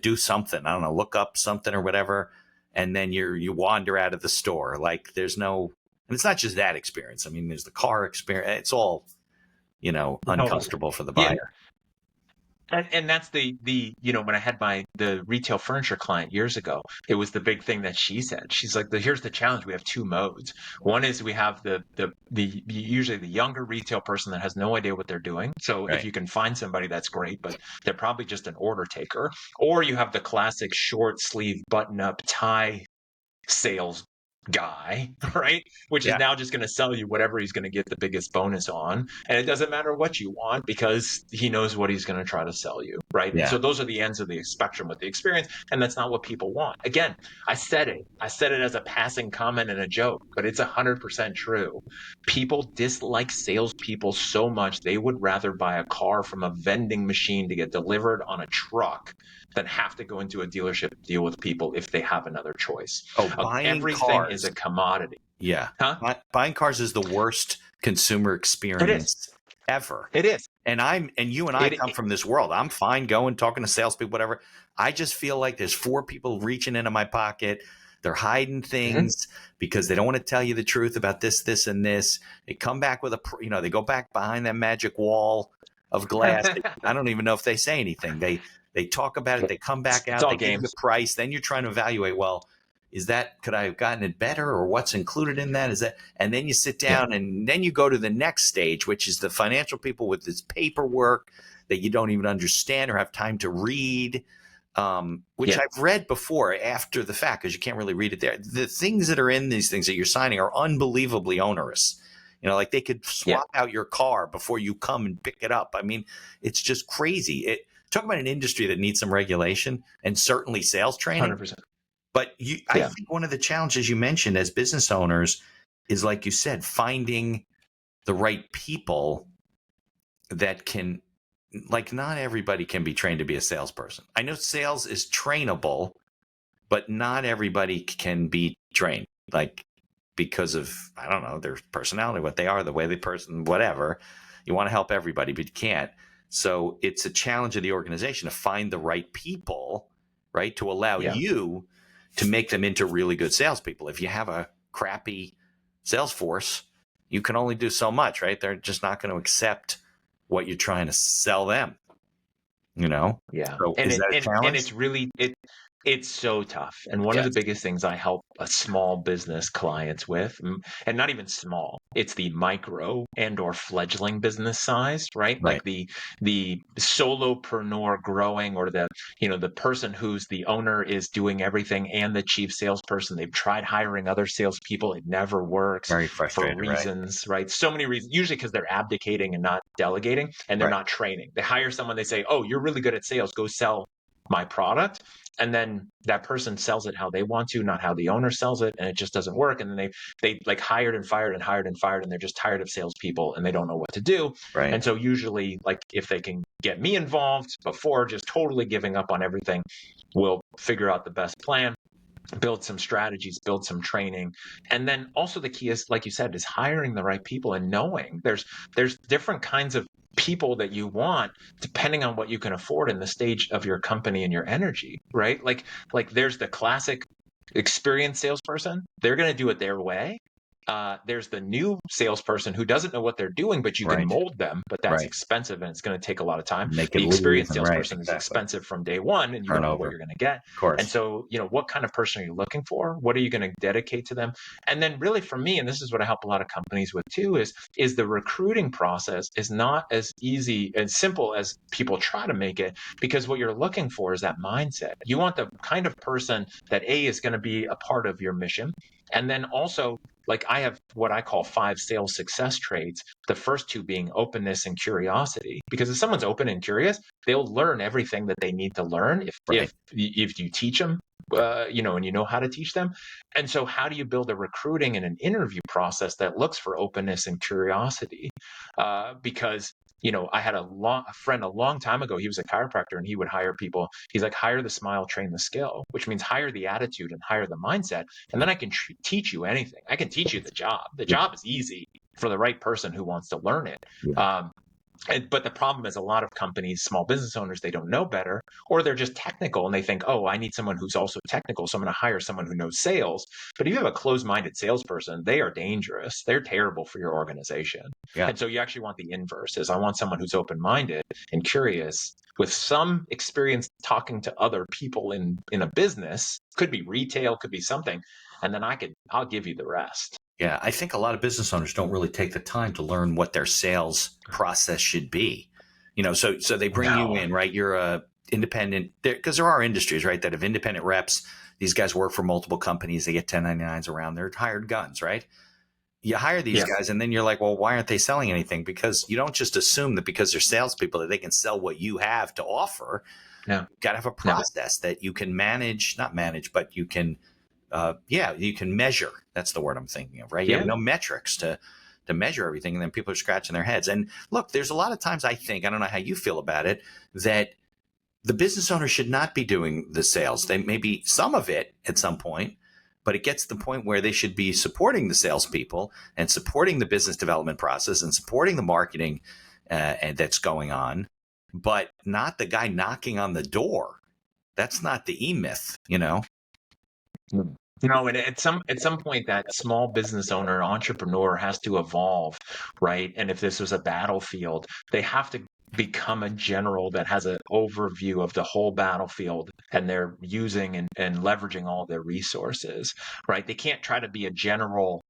do something. I don't know, look up something or whatever. And then you wander out of the store. Like there's no, and it's not just that experience. I mean, there's the car experience. It's all, Totally. uncomfortable for the Yeah. buyer. And that's the when I had the retail furniture client years ago, it was the big thing that she said. She's like, here's the challenge. We have two modes. One is we have the usually the younger retail person that has no idea what they're doing. So if Right. you can find somebody, that's great, but they're probably just an order taker. Or you have the classic short sleeve button up tie sales guy, right? Which is Yeah. now just going to sell you whatever he's going to get the biggest bonus on. And it doesn't matter what you want, because he knows what he's going to try to sell you, right? And Yeah. so those are the ends of the spectrum with the experience. And that's not what people want. Again, I said it as a passing comment and a joke, but it's 100% true. People dislike salespeople so much, they would rather buy a car from a vending machine to get delivered on a truck than have to go into a dealership to deal with people if they have another choice. Oh, buying Everything is a cars. commodity. Yeah. Huh? Buying cars is the worst consumer It is. experience ever. It is. And you and I come from this world. I'm fine going, talking to salespeople, whatever. I just feel like there's four people reaching into my pocket. They're hiding things because they don't want to tell you the truth about this, this, and this. They come back with they go back behind that magic wall of glass. I don't even know if they say anything. They talk about it. They come back It's out. all They give you games. the price. Then you're trying to evaluate, well, could I have gotten it better, or what's included in that? And then you sit down and then you go to the next stage, which is the financial people with this paperwork that you don't even understand or have time to read, which I've read before after the fact, because you can't really read it there. The things that are in these things that you're signing are unbelievably onerous. Like they could swap out your car before you come and pick it up. I mean, it's just crazy. Talk about an industry that needs some regulation and certainly sales training. 100%. But I think one of the challenges you mentioned as business owners is, like you said, finding the right people that can, like, not everybody can be trained to be a salesperson. I know sales is trainable, but not everybody can be trained, like, because of, I don't know, their personality, what they are, the way they person, whatever. You want to help everybody, but you can't. So it's a challenge of the organization to find the right people, right, to allow you to make them into really good salespeople. If you have a crappy sales force, you can only do so much, right? They're just not going to accept what you're trying to sell them, Yeah. So is that a challenge? And it's really It's so tough. And one of the Yes. biggest things I help a small business clients with, and not even small, it's the micro and or fledgling business size, right? Right. Like the solopreneur growing, or the person who's the owner is doing everything and the chief salesperson. They've tried hiring other salespeople. It never works Very for frustrated, right? reasons, right? So many reasons, usually because they're abdicating and not delegating, and they're Right. not training. They hire someone, they say, oh, you're really good at sales, go sell my product. And then that person sells it how they want to, not how the owner sells it, and it just doesn't work. And then they like hired and fired and hired and fired, and they're just tired of salespeople and they don't know what to do. Right. And so usually, like, if they can get me involved before just totally giving up on everything, we'll figure out the best plan, build some strategies, build some training. And then also the key is, like you said, is hiring the right people and knowing there's different kinds of people that you want depending on what you can afford in the stage of your company and your energy, right? Like there's the classic experienced salesperson. They're going to do it their way. There's the new salesperson who doesn't know what they're doing, but you can Right. mold them, but that's Right. expensive and it's going to take a lot of time. Make it The leave experienced and right. salesperson is Exactly. expensive from day one, and you don't know what Turnover. you're going to get. Of course. And so, what kind of person are you looking for? What are you going to dedicate to them? And then really for me, and this is what I help a lot of companies with too, is the recruiting process is not as easy and simple as people try to make it, because what you're looking for is that mindset. You want the kind of person that is going to be a part of your mission. And then also, like, I have what I call 5 sales success traits. The first 2 being openness and curiosity. Because if someone's open and curious, they'll learn everything that they need to learn Right. if you teach them, and you know how to teach them. And so, how do you build a recruiting and an interview process that looks for openness and curiosity? Because I had a friend a long time ago. He was a chiropractor, and he would hire people. He's like, hire the smile, train the skill, which means hire the attitude and hire the mindset. And then I can teach you anything. I can teach you the job. The Yeah. job is easy for the right person who wants to learn it. Yeah. But the problem is, a lot of companies, small business owners, they don't know better, or they're just technical and they think, oh, I need someone who's also technical, so I'm going to hire someone who knows sales. But if you have a closed-minded salesperson, they are dangerous. They're terrible for your organization. Yeah. And so you actually want the inverse. Is I want someone who's open-minded and curious, with some experience talking to other people in a business. Could be retail, could be something, and then I'll give you the rest. Yeah, I think a lot of business owners don't really take the time to learn what their sales process should be. So they bring you in, right? You're a independent, because there are industries, right, that have independent reps. These guys work for multiple companies. They get 1099s around. They're hired guns, right? You hire these guys, and then you're like, well, why aren't they selling anything? Because you don't just assume that because they're salespeople that they can sell what you have to offer. No. You got to have a process that you can not manage, but you can you can measure. That's the word I'm thinking of, right? You have no metrics to measure everything, and then people are scratching their heads. And look, there's a lot of times I don't know how you feel about it, that the business owner should not be doing the sales. They maybe some of it at some point, but it gets to the point where they should be supporting the salespeople and supporting the business development process and supporting the marketing and that's going on, but not the guy knocking on the door. That's not the E-Myth, No, and at some point, that small business owner, entrepreneur has to evolve, right? And if this was a battlefield, they have to become a general that has an overview of the whole battlefield, and they're using and leveraging all their resources, right? They can't try to be a general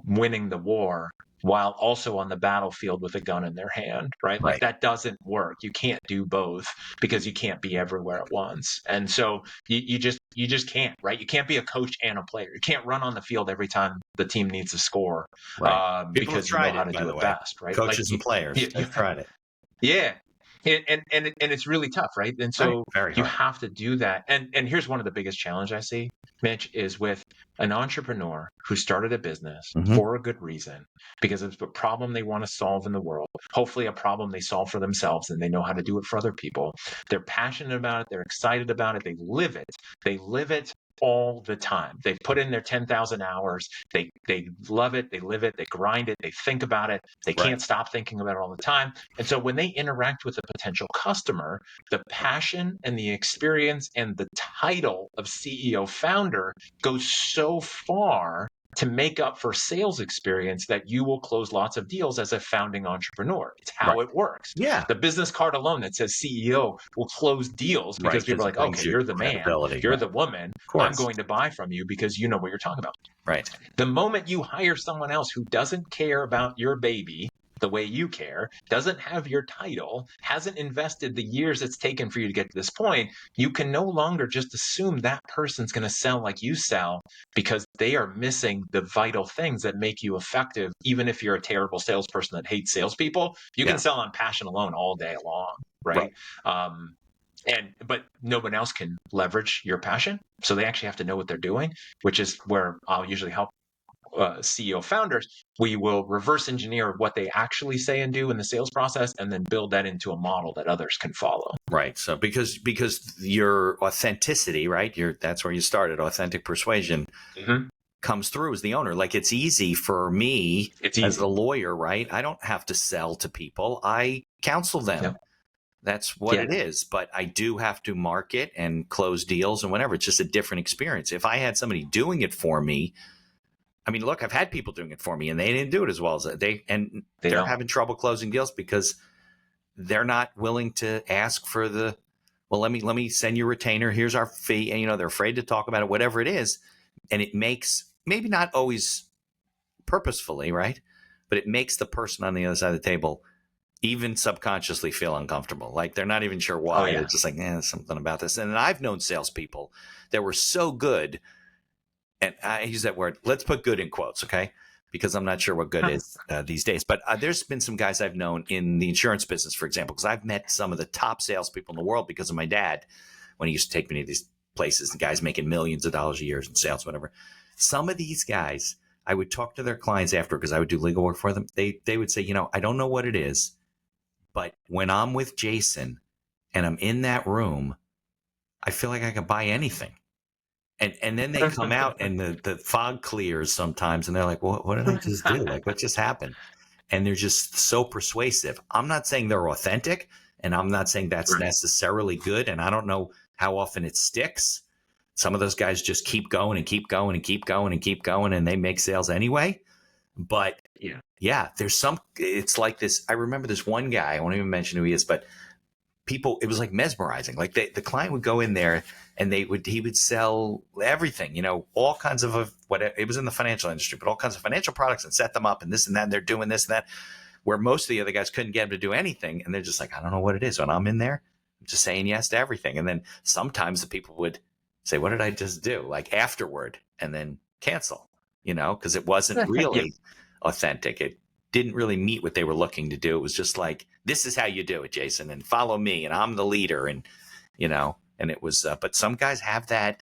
winning the war while also on the battlefield with a gun in their hand, right? Like, that doesn't work. You can't do both, because you can't be everywhere at once. And so you just can't, right? You can't be a coach and a player. You can't run on the field every time the team needs to score, because you know how to do it best, right? Coaches and players, they've tried it. Yeah. And it's really tough, right? And so you have to do that. And here's one of the biggest challenges I see, Mitch, is with an entrepreneur who started a business for a good reason, because it's a problem they want to solve in the world. Hopefully a problem they solve for themselves, and they know how to do it for other people. They're passionate about it. They're excited about it. They live it. They live it all the time. They've put in their 10,000 hours. They love it. They live it. They grind it. They think about it. They can't stop thinking about it all the time. And so when they interact with a potential customer, the passion and the experience and the title of CEO founder goes so far to make up for sales experience that you will close lots of deals as a founding entrepreneur. It's how Right. it works. Yeah. The business card alone that says CEO will close deals Right. because people Because are it like, brings okay, you you're the man, credibility. you're Right. the woman. Of I'm course. going to buy from you because you know what you're talking about. Right. The moment you hire someone else who doesn't care about your baby the way you care, doesn't have your title, hasn't invested the years it's taken for you to get to this point, you can no longer just assume that person's going to sell like you sell because they are missing the vital things that make you effective. Even if you're a terrible salesperson that hates salespeople, you Yeah. can sell on passion alone all day long, right? But no one else can leverage your passion, so they actually have to know what they're doing, which is where I'll usually help CEO founders. We will reverse engineer what they actually say and do in the sales process, and then build that into a model that others can follow. Right. So because your authenticity, right? That's where you started. Authentic persuasion comes through as the owner. Like, it's easy for me as the lawyer, right? I don't have to sell to people. I counsel them. Yep. That's what it is. But I do have to market and close deals and whatever. It's just a different experience. If I had somebody doing it for me, I mean, look, I've had people doing it for me and they didn't do it as well as they're having trouble closing deals because they're not willing to ask for let me send you a retainer. Here's our fee. And, they're afraid to talk about it, whatever it is. And it makes, maybe not always purposefully, right? But it makes the person on the other side of the table even subconsciously feel uncomfortable. Like, they're not even sure why. They're just like, there's something about this. And I've known salespeople that were so good. And I use that word, let's put good in quotes, okay? Because I'm not sure what good is these days. But there's been some guys I've known in the insurance business, for example, because I've met some of the top salespeople in the world because of my dad when he used to take me to these places, and guys making millions of dollars a year in sales, whatever. Some of these guys, I would talk to their clients after because I would do legal work for them. They would say, I don't know what it is, but when I'm with Jason and I'm in that room, I feel like I can buy anything. And then they come out and the fog clears sometimes and they're like, well, what did I just do? Like, what just happened? And they're just so persuasive. I'm not saying they're authentic, and I'm not saying that's necessarily good. And I don't know how often it sticks. Some of those guys just keep going and keep going and keep going and keep going, and they make sales anyway. But there's it's like this. I remember this one guy, I won't even mention who he is, but it was like mesmerizing. Like, the client would go in there and he would sell everything, all kinds of it was in the financial industry, but all kinds of financial products, and set them up and this and that. And they're doing this and that, where most of the other guys couldn't get him to do anything. And they're just like, I don't know what it is. When I'm in there, I'm just saying yes to everything. And then sometimes the people would say, what did I just do? Like, afterward, and then cancel, because it wasn't really authentic. It didn't really meet what they were looking to do. It was just like, this is how you do it, Jason, and follow me, and I'm the leader. And, and it was, but some guys have that,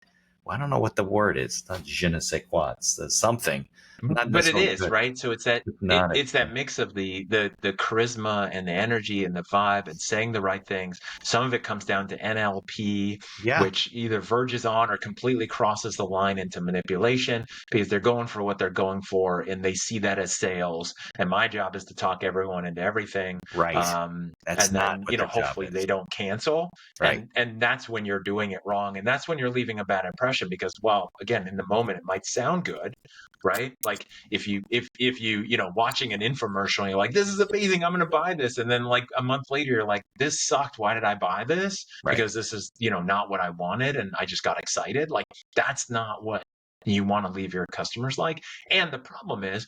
I don't know what the word is, not je ne sais quoi, it's something. But it is, right? So it's that it's that mix of the charisma and the energy and the vibe and saying the right things. Some of it comes down to NLP, which either verges on or completely crosses the line into manipulation, because they're going for what they're going for and they see that as sales. And my job is to talk everyone into everything. Right. That's and not then, what their hopefully job is. they don't cancel. Right. And that's when you're doing it wrong. And that's when you're leaving a bad impression, because, well, again, in the moment, it might sound good, right? Like, if you watching an infomercial, you're like, this is amazing, I'm going to buy this. And then, like, a month later, you're like, this sucked. Why did I buy this? Right. Because this is, not what I wanted. And I just got excited. Like, that's not what you want to leave your customers like. And the problem is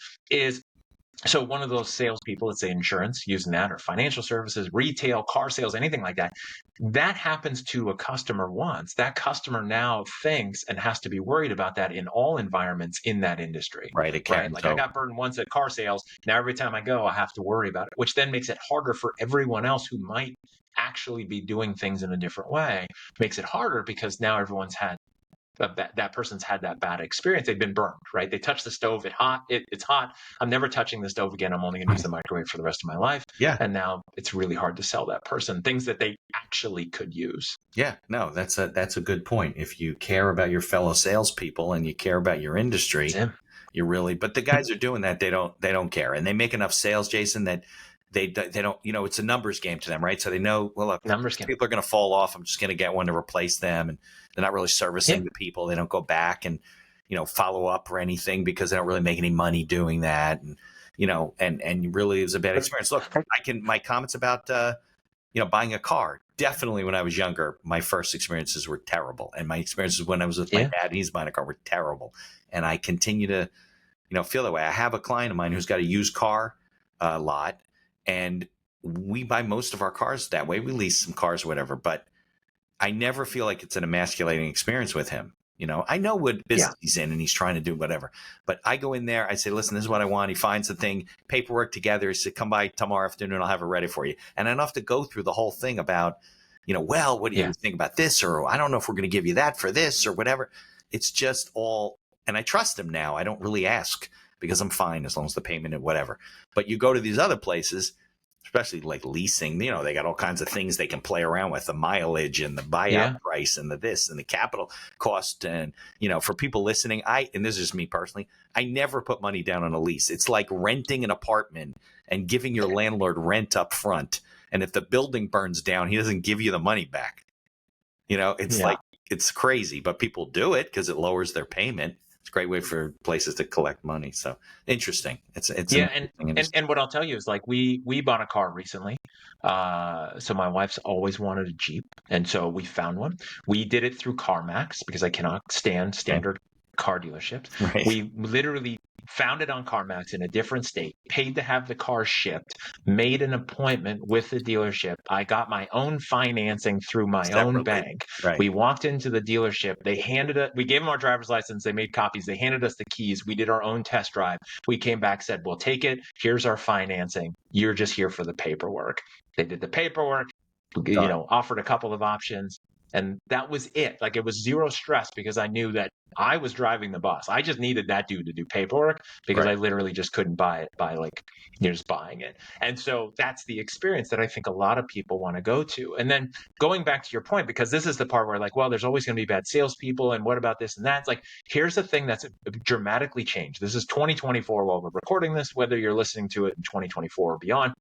so one of those salespeople, let's say insurance, using that, or financial services, retail, car sales, anything like that, that happens to a customer once. That customer now thinks and has to be worried about that in all environments in that industry. Right. It can. Like, I got burned once at car sales. Now every time I go, I have to worry about it, which then makes it harder for everyone else who might actually be doing things in a different way. Makes it harder because now everyone's had that person's had that bad experience. They've been burned, right? They touch the stove, it's hot. I'm never touching the stove again. I'm only going to use the microwave for the rest of my life. Yeah. And now it's really hard to sell that person things that they actually could use. Yeah. No, that's a good point. If you care about your fellow salespeople and you care about your industry, you really. But the guys are doing that. They don't care, and they make enough sales, Jason, that they don't. It's a numbers game to them, right? So they know, well, look, people are going to fall off. I'm just going to get one to replace them, and they're not really servicing the people. They don't go back, and follow up or anything because they don't really make any money doing that. And, and really it was a bad experience. Look, my comments about, buying a car, definitely when I was younger, my first experiences were terrible. And my experiences when I was with my dad and he's buying a car were terrible. And I continue to, feel that way. I have a client of mine who's got a used car lot, and we buy most of our cars that way. We lease some cars or whatever, but I never feel like it's an emasculating experience with him. I know what business he's in and he's trying to do whatever, but I go in there, I say, listen, this is what I want. He finds the thing, paperwork together. He said, come by tomorrow afternoon. I'll have it ready for you. And I don't have to go through the whole thing about, well, what do you think about this? Or I don't know if we're going to give you that for this or whatever. It's just all, and I trust him now. I don't really ask because I'm fine as long as the payment and whatever. But you go to these other places, especially like leasing, they got all kinds of things they can play around with, the mileage and the buyout price and the this and the capital cost. And, for people listening, and this is just me personally, I never put money down on a lease. It's like renting an apartment and giving your landlord rent up front. And if the building burns down, he doesn't give you the money back. It's like, it's crazy, but people do it because it lowers their payment. It's a great way for places to collect money. So interesting. It's and what I'll tell you is like we bought a car recently. So my wife's always wanted a Jeep, and so we found one. We did it through CarMax because I cannot stand standard car dealerships. Right. We literally found it on CarMax in a different state, paid to have the car shipped, made an appointment with the dealership. I got my own financing through my own bank. Right. We walked into the dealership. They we gave them our driver's license. They made copies. They handed us the keys. We did our own test drive. We came back, said, we'll take it. Here's our financing. You're just here for the paperwork. They did the paperwork, offered a couple of options. And that was it. Like, it was zero stress because I knew that I was driving the bus. I just needed that dude to do paperwork because I literally just couldn't buy it by just buying it. And so that's the experience that I think a lot of people want to go to. And then going back to your point, because this is the part where well, there's always going to be bad salespeople. And what about this and that? It's like, here's the thing that's dramatically changed. This is 2024 while we're recording this, whether you're listening to it in 2024 or beyond.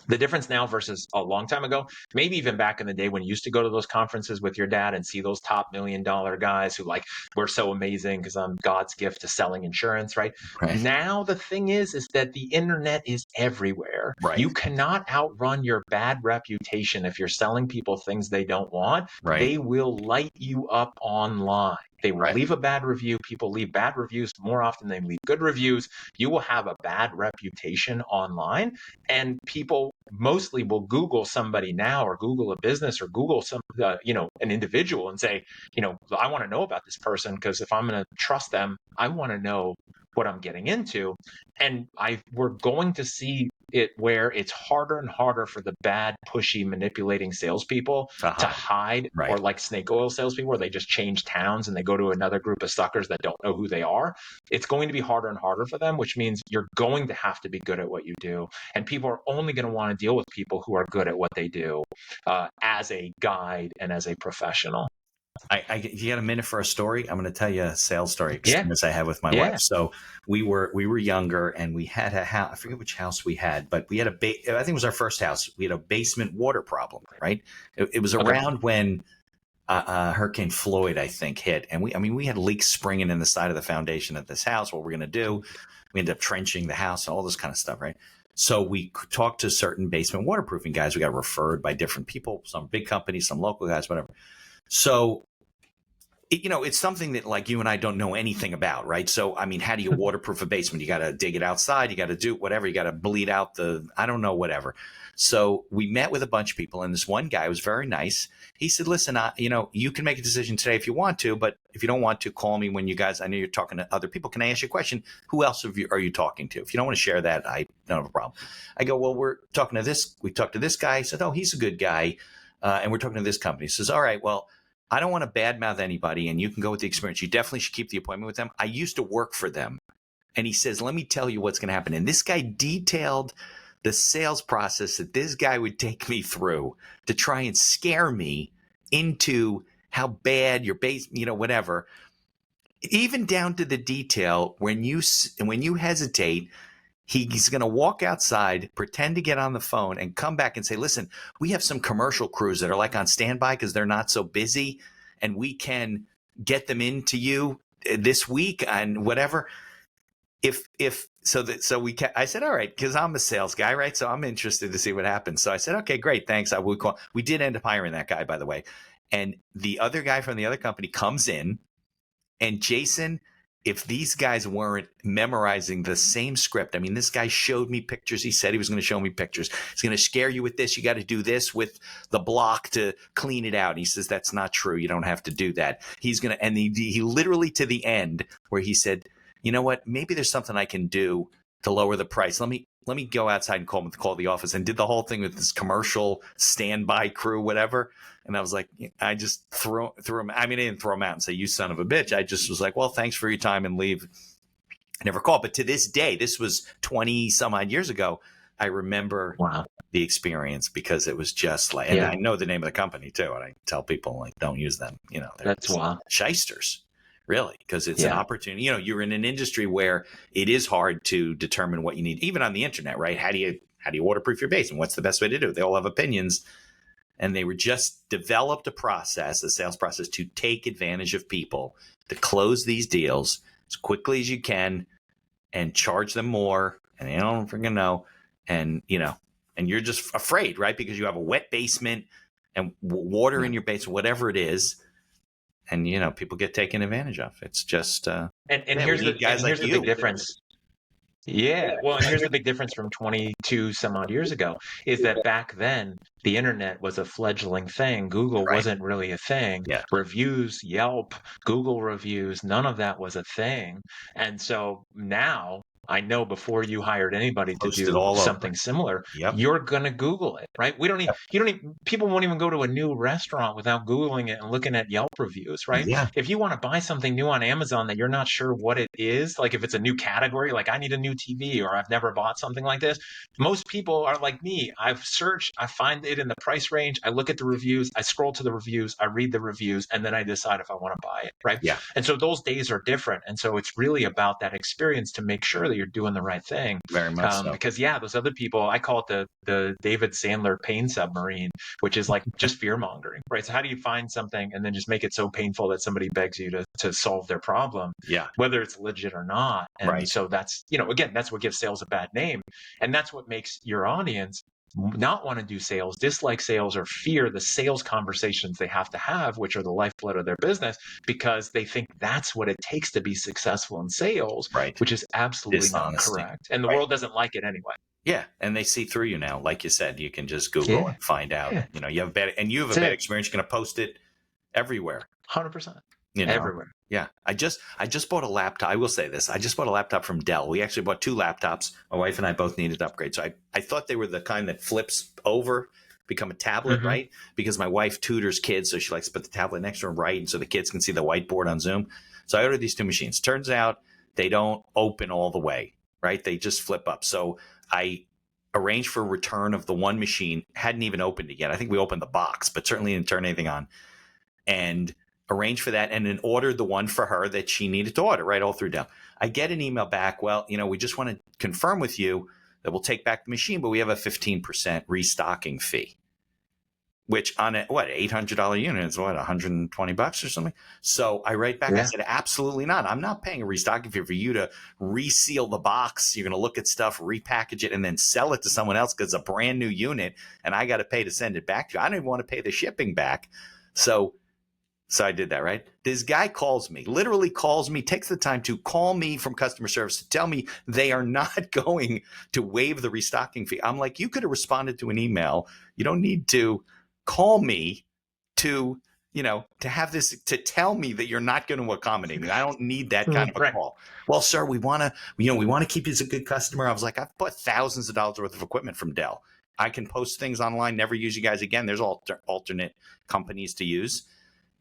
The difference now versus a long time ago, maybe even back in the day when you used to go to those conferences with your dad and see those top $1 million guys who we're so amazing because I'm God's gift to selling insurance, right? Now the thing is that the internet is everywhere. Right. You cannot outrun your bad reputation if you're selling people things they don't want. Right. They will light you up online. They will leave a bad review. People leave bad reviews more often than they leave good reviews. You will have a bad reputation online, and people mostly will Google somebody now, or Google a business, or Google an individual and say, I want to know about this person because if I'm going to trust them, I want to know what I'm getting into. And we're going to see it where it's harder and harder for the bad, pushy, manipulating salespeople to hide, or like snake oil salespeople where they just change towns and they go to another group of suckers that don't know who they are. It's going to be harder and harder for them, which means you're going to have to be good at what you do. And people are only going to want to deal with people who are good at what they do as a guide and as a professional. You got a minute for a story? I'm going to tell you a sales story experience I had with my wife. So we were younger and we had a house. I forget which house we had, but we had I think it was our first house. We had a basement water problem, right? It was around when Hurricane Floyd, I think, hit. And we had leaks springing in the side of the foundation of this house. What we're going to do, we ended up trenching the house and all this kind of stuff, right? So we talked to certain basement waterproofing guys. We got referred by different people, some big companies, some local guys, whatever. So, it's something that you and I don't know anything about, right? So, how do you waterproof a basement? You got to dig it outside. You got to do whatever. You got to bleed out I don't know, whatever. So we met with a bunch of people, and this one guy was very nice. He said, listen, you can make a decision today if you want to, but if you don't want to, call me when I know you're talking to other people. Can I ask you a question? Who else are you talking to? If you don't want to share that, I don't have a problem. I go, well, we talked to this guy. He said, oh, he's a good guy. And we're talking to this company. He says, all right, well, I don't want to badmouth anybody, and you can go with the experience. You definitely should keep the appointment with them. I used to work for them. And he says, let me tell you what's going to happen. And this guy detailed the sales process that this guy would take me through to try and scare me into how bad your base, whatever. Even down to the detail, when you hesitate, he's going to walk outside, pretend to get on the phone, and come back and say, listen, we have some commercial crews that are on standby because they're not so busy, and we can get them into you this week and whatever. I said, all right, because I'm a sales guy, right? So I'm interested to see what happens. So I said, okay, great, thanks. I would call. We did end up hiring that guy, by the way. And the other guy from the other company comes in, and Jason, if these guys weren't memorizing the same script, I mean, this guy showed me pictures. He said he was going to show me pictures. He's going to scare you with this. You got to do this with the block to clean it out. And he says, that's not true. You don't have to do that. He's going to, and he literally to the end where he said, you know what, maybe there's something I can do to lower the price. Let me go outside and call the office, and did the whole thing with this commercial standby crew, whatever. And I was like, I just threw him. I mean, I didn't throw him out and say, you son of a bitch. I just was like, well, thanks for your time, and leave. I never called. But to this day, this was 20 some odd years ago, I remember the experience, because it was just like, and I know the name of the company too. And I tell people, like, don't use them. You know, that's wild. Shysters. Really, because it's an opportunity. You know, you're in an industry where it is hard to determine what you need, even on the internet, right? How do you waterproof your basement? What's the best way to do it? They all have opinions, and they were just developed a sales process to take advantage of people, to close these deals as quickly as you can and charge them more, and they don't freaking know. And, you know, and you're just afraid, right? Because you have a wet basement and water in your basement, whatever it is. And, you know, people get taken advantage of. It's just and here's the big difference. Yeah. Well, and here's the big difference from 22 some odd years ago is that back then the internet was a fledgling thing. Google wasn't really a thing. Yeah. Reviews, Yelp, Google reviews, none of that was a thing. And so now, I know before you hired anybody to do something similar, you're going to Google it, right? People won't even go to a new restaurant without Googling it and looking at Yelp reviews, right? Yeah. If you want to buy something new on Amazon that you're not sure what it is, like if it's a new category, like I need a new TV or I've never bought something like this, most people are like me. I've searched, I find it in the price range, I look at the reviews, I scroll to the reviews, I read the reviews, and then I decide if I want to buy it, right? Yeah. And so those days are different. And so it's really about that experience to make sure that you're doing the right thing. Very much so. Because those other people, I call it the David Sandler pain submarine, which is like just fear mongering, right? So how do you find something and then just make it so painful that somebody begs you to solve their problem, whether it's legit or not? And so that's, you know, again, that's what gives sales a bad name. And that's what makes your audience not want to do sales, dislike sales, or fear the sales conversations they have to have, which are the lifeblood of their business, because they think that's what it takes to be successful in sales, which is absolutely not correct. And the world doesn't like it anyway. Yeah, and they see through you now. Like you said, you can just Google and find out. Yeah. You know, you have a bad experience. You're going to post it everywhere. 100%. You know? Everywhere. Yeah. I just bought a laptop. I will say this. I just bought a laptop from Dell. We actually bought 2 laptops. My wife and I both needed upgrades. So I thought they were the kind that flips over, become a tablet, right? Because my wife tutors kids, so she likes to put the tablet next to her, right? And so the kids can see the whiteboard on Zoom. So I ordered these 2 machines. Turns out they don't open all the way, right? They just flip up. So I arranged for a return of the one machine. Hadn't even opened it yet. I think we opened the box, but certainly didn't turn anything on. And arranged for that, and then ordered the one for her that she needed to order, right, all through Dell. I get an email back, well, you know, we just want to confirm with you that we'll take back the machine, but we have a 15% restocking fee, which on a, $800 unit is $120 or something? So I write back, I said, absolutely not. I'm not paying a restocking fee for you to reseal the box. You're going to look at stuff, repackage it, and then sell it to someone else because it's a brand new unit, and I got to pay to send it back to you. I don't even want to pay the shipping back. So I did that, right? This guy literally calls me, takes the time to call me from customer service to tell me they are not going to waive the restocking fee. I'm like, you could have responded to an email. You don't need to call me to, you know, to have this, to tell me that you're not going to accommodate me. I don't need that kind of a call. Well, sir, we want to keep you as a good customer. I was like, I've bought thousands of dollars worth of equipment from Dell. I can post things online, never use you guys again. There's alternate companies to use.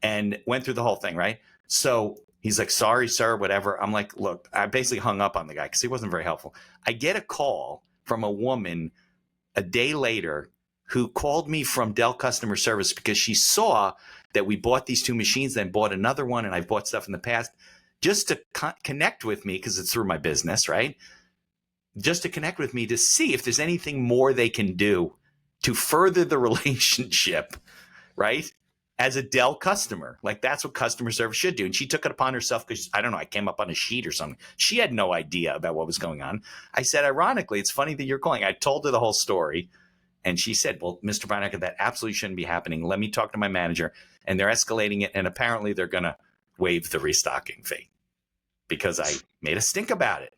And went through the whole thing, right? So he's like, sorry, sir, whatever. I'm like, look, I basically hung up on the guy because he wasn't very helpful. I get a call from a woman a day later who called me from Dell customer service because she saw that we bought these 2 machines, then bought another one, and I've bought stuff in the past, just to connect with me because it's through my business, right? Just to connect with me to see if there's anything more they can do to further the relationship, right? as a Dell customer. Like, that's what customer service should do. And she took it upon herself because, I don't know, I came up on a sheet or something. She had no idea about what was going on. I said, ironically, it's funny that you're calling. I told her the whole story. And she said, well, Mr. Beinecker, that absolutely shouldn't be happening. Let me talk to my manager. And they're escalating it. And apparently they're going to waive the restocking fee because I made a stink about it.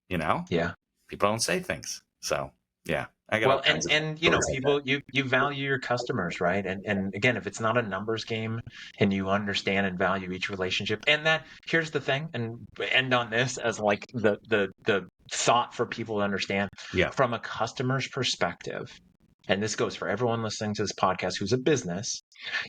You know? Yeah. People don't say things. So, yeah. I got Well, and you know, people, you value your customers, right? And again, if it's not a numbers game and you understand and value each relationship, and that, here's the thing, and end on this as like the thought for people to understand. Yeah. From a customer's perspective, and this goes for everyone listening to this podcast who's a business,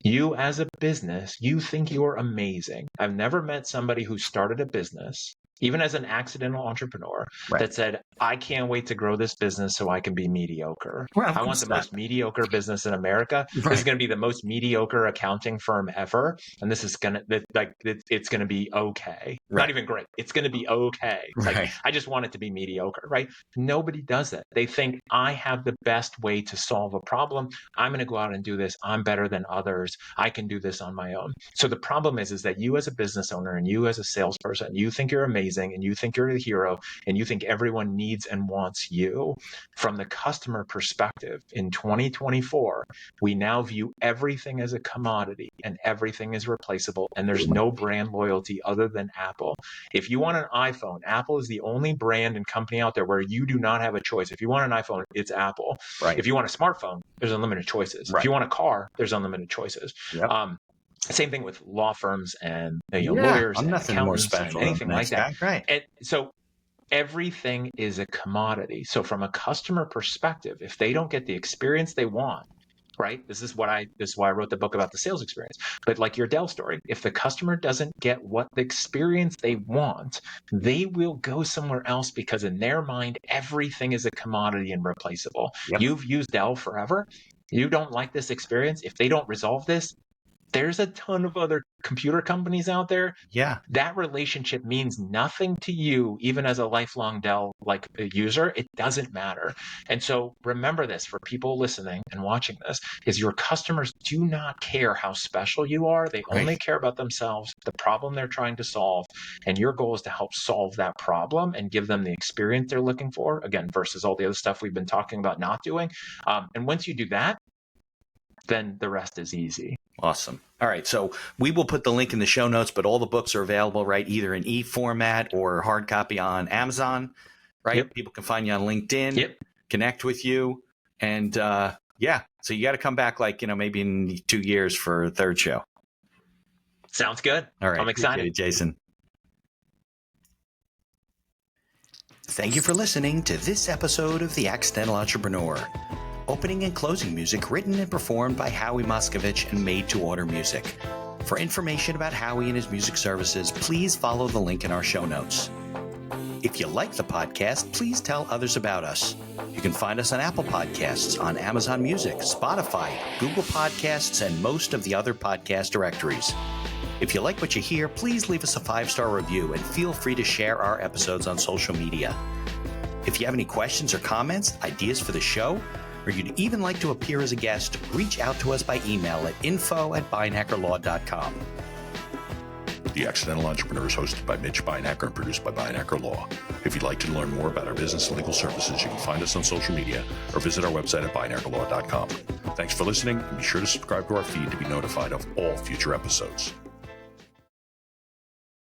you as a business, you think you're amazing. I've never met somebody who started a business, even as an accidental entrepreneur, that said, I can't wait to grow this business so I can be mediocre. Well, I want the most mediocre business in America. This is going to be the most mediocre accounting firm ever. And this is going to, like, it's going to be okay. Not even great. It's going to be okay. It's like, I just want it to be mediocre, right? Nobody does it. They think, I have the best way to solve a problem. I'm going to go out and do this. I'm better than others. I can do this on my own. So the problem is that you as a business owner and you as a salesperson, you think you're amazing and you think you're the hero and you think everyone needs and wants you. From the customer perspective, in 2024, we now view everything as a commodity and everything is replaceable, and there's no brand loyalty other than Apple. If you want an iPhone, Apple is the only brand and company out there where you do not have a choice. If you want an iPhone, it's Apple. If you want a smartphone, there's unlimited choices. If you want a car, there's unlimited choices. Same thing with law firms and lawyers and accountants and anything like that. And so everything is a commodity. So from a customer perspective, if they don't get the experience they want, right? This is why I wrote the book about the sales experience. But like your Dell story, if the customer doesn't get what the experience they want, they will go somewhere else because in their mind, everything is a commodity and replaceable. You've used Dell forever. You don't like this experience. If they don't resolve this, there's a ton of other computer companies out there. That relationship means nothing to you, even as a lifelong Dell user. It doesn't matter. And so remember this for people listening and watching this, is your customers do not care how special you are. They only care about themselves, the problem they're trying to solve. And your goal is to help solve that problem and give them the experience they're looking for, again, versus all the other stuff we've been talking about not doing. And once you do that, then the rest is easy. Awesome. All right. So we will put the link in the show notes, but all the books are available, right? Either in e-format or hard copy on Amazon, right? People can find you on LinkedIn, connect with you. And so you got to come back maybe in 2 years for a third show. Sounds good. All right. I'm excited. Jason. Thank you for listening to this episode of The Accidental Entrepreneur. Opening and closing music written and performed by Howie Moskovich and made to order music. For information about Howie and his music services, please follow the link in our show notes. If you like the podcast, please tell others about us. You can find us on Apple Podcasts, on Amazon Music, Spotify, Google Podcasts, and most of the other podcast directories. If you like what you hear, please leave us a 5-star review and feel free to share our episodes on social media. If you have any questions or comments, ideas for the show, or you'd even like to appear as a guest, reach out to us by email at info@beineckerlaw.com. The Accidental Entrepreneur is hosted by Mitch Beinecker and produced by Beinecker Law. If you'd like to learn more about our business and legal services, you can find us on social media or visit our website at beineckerlaw.com. Thanks for listening, and be sure to subscribe to our feed to be notified of all future episodes.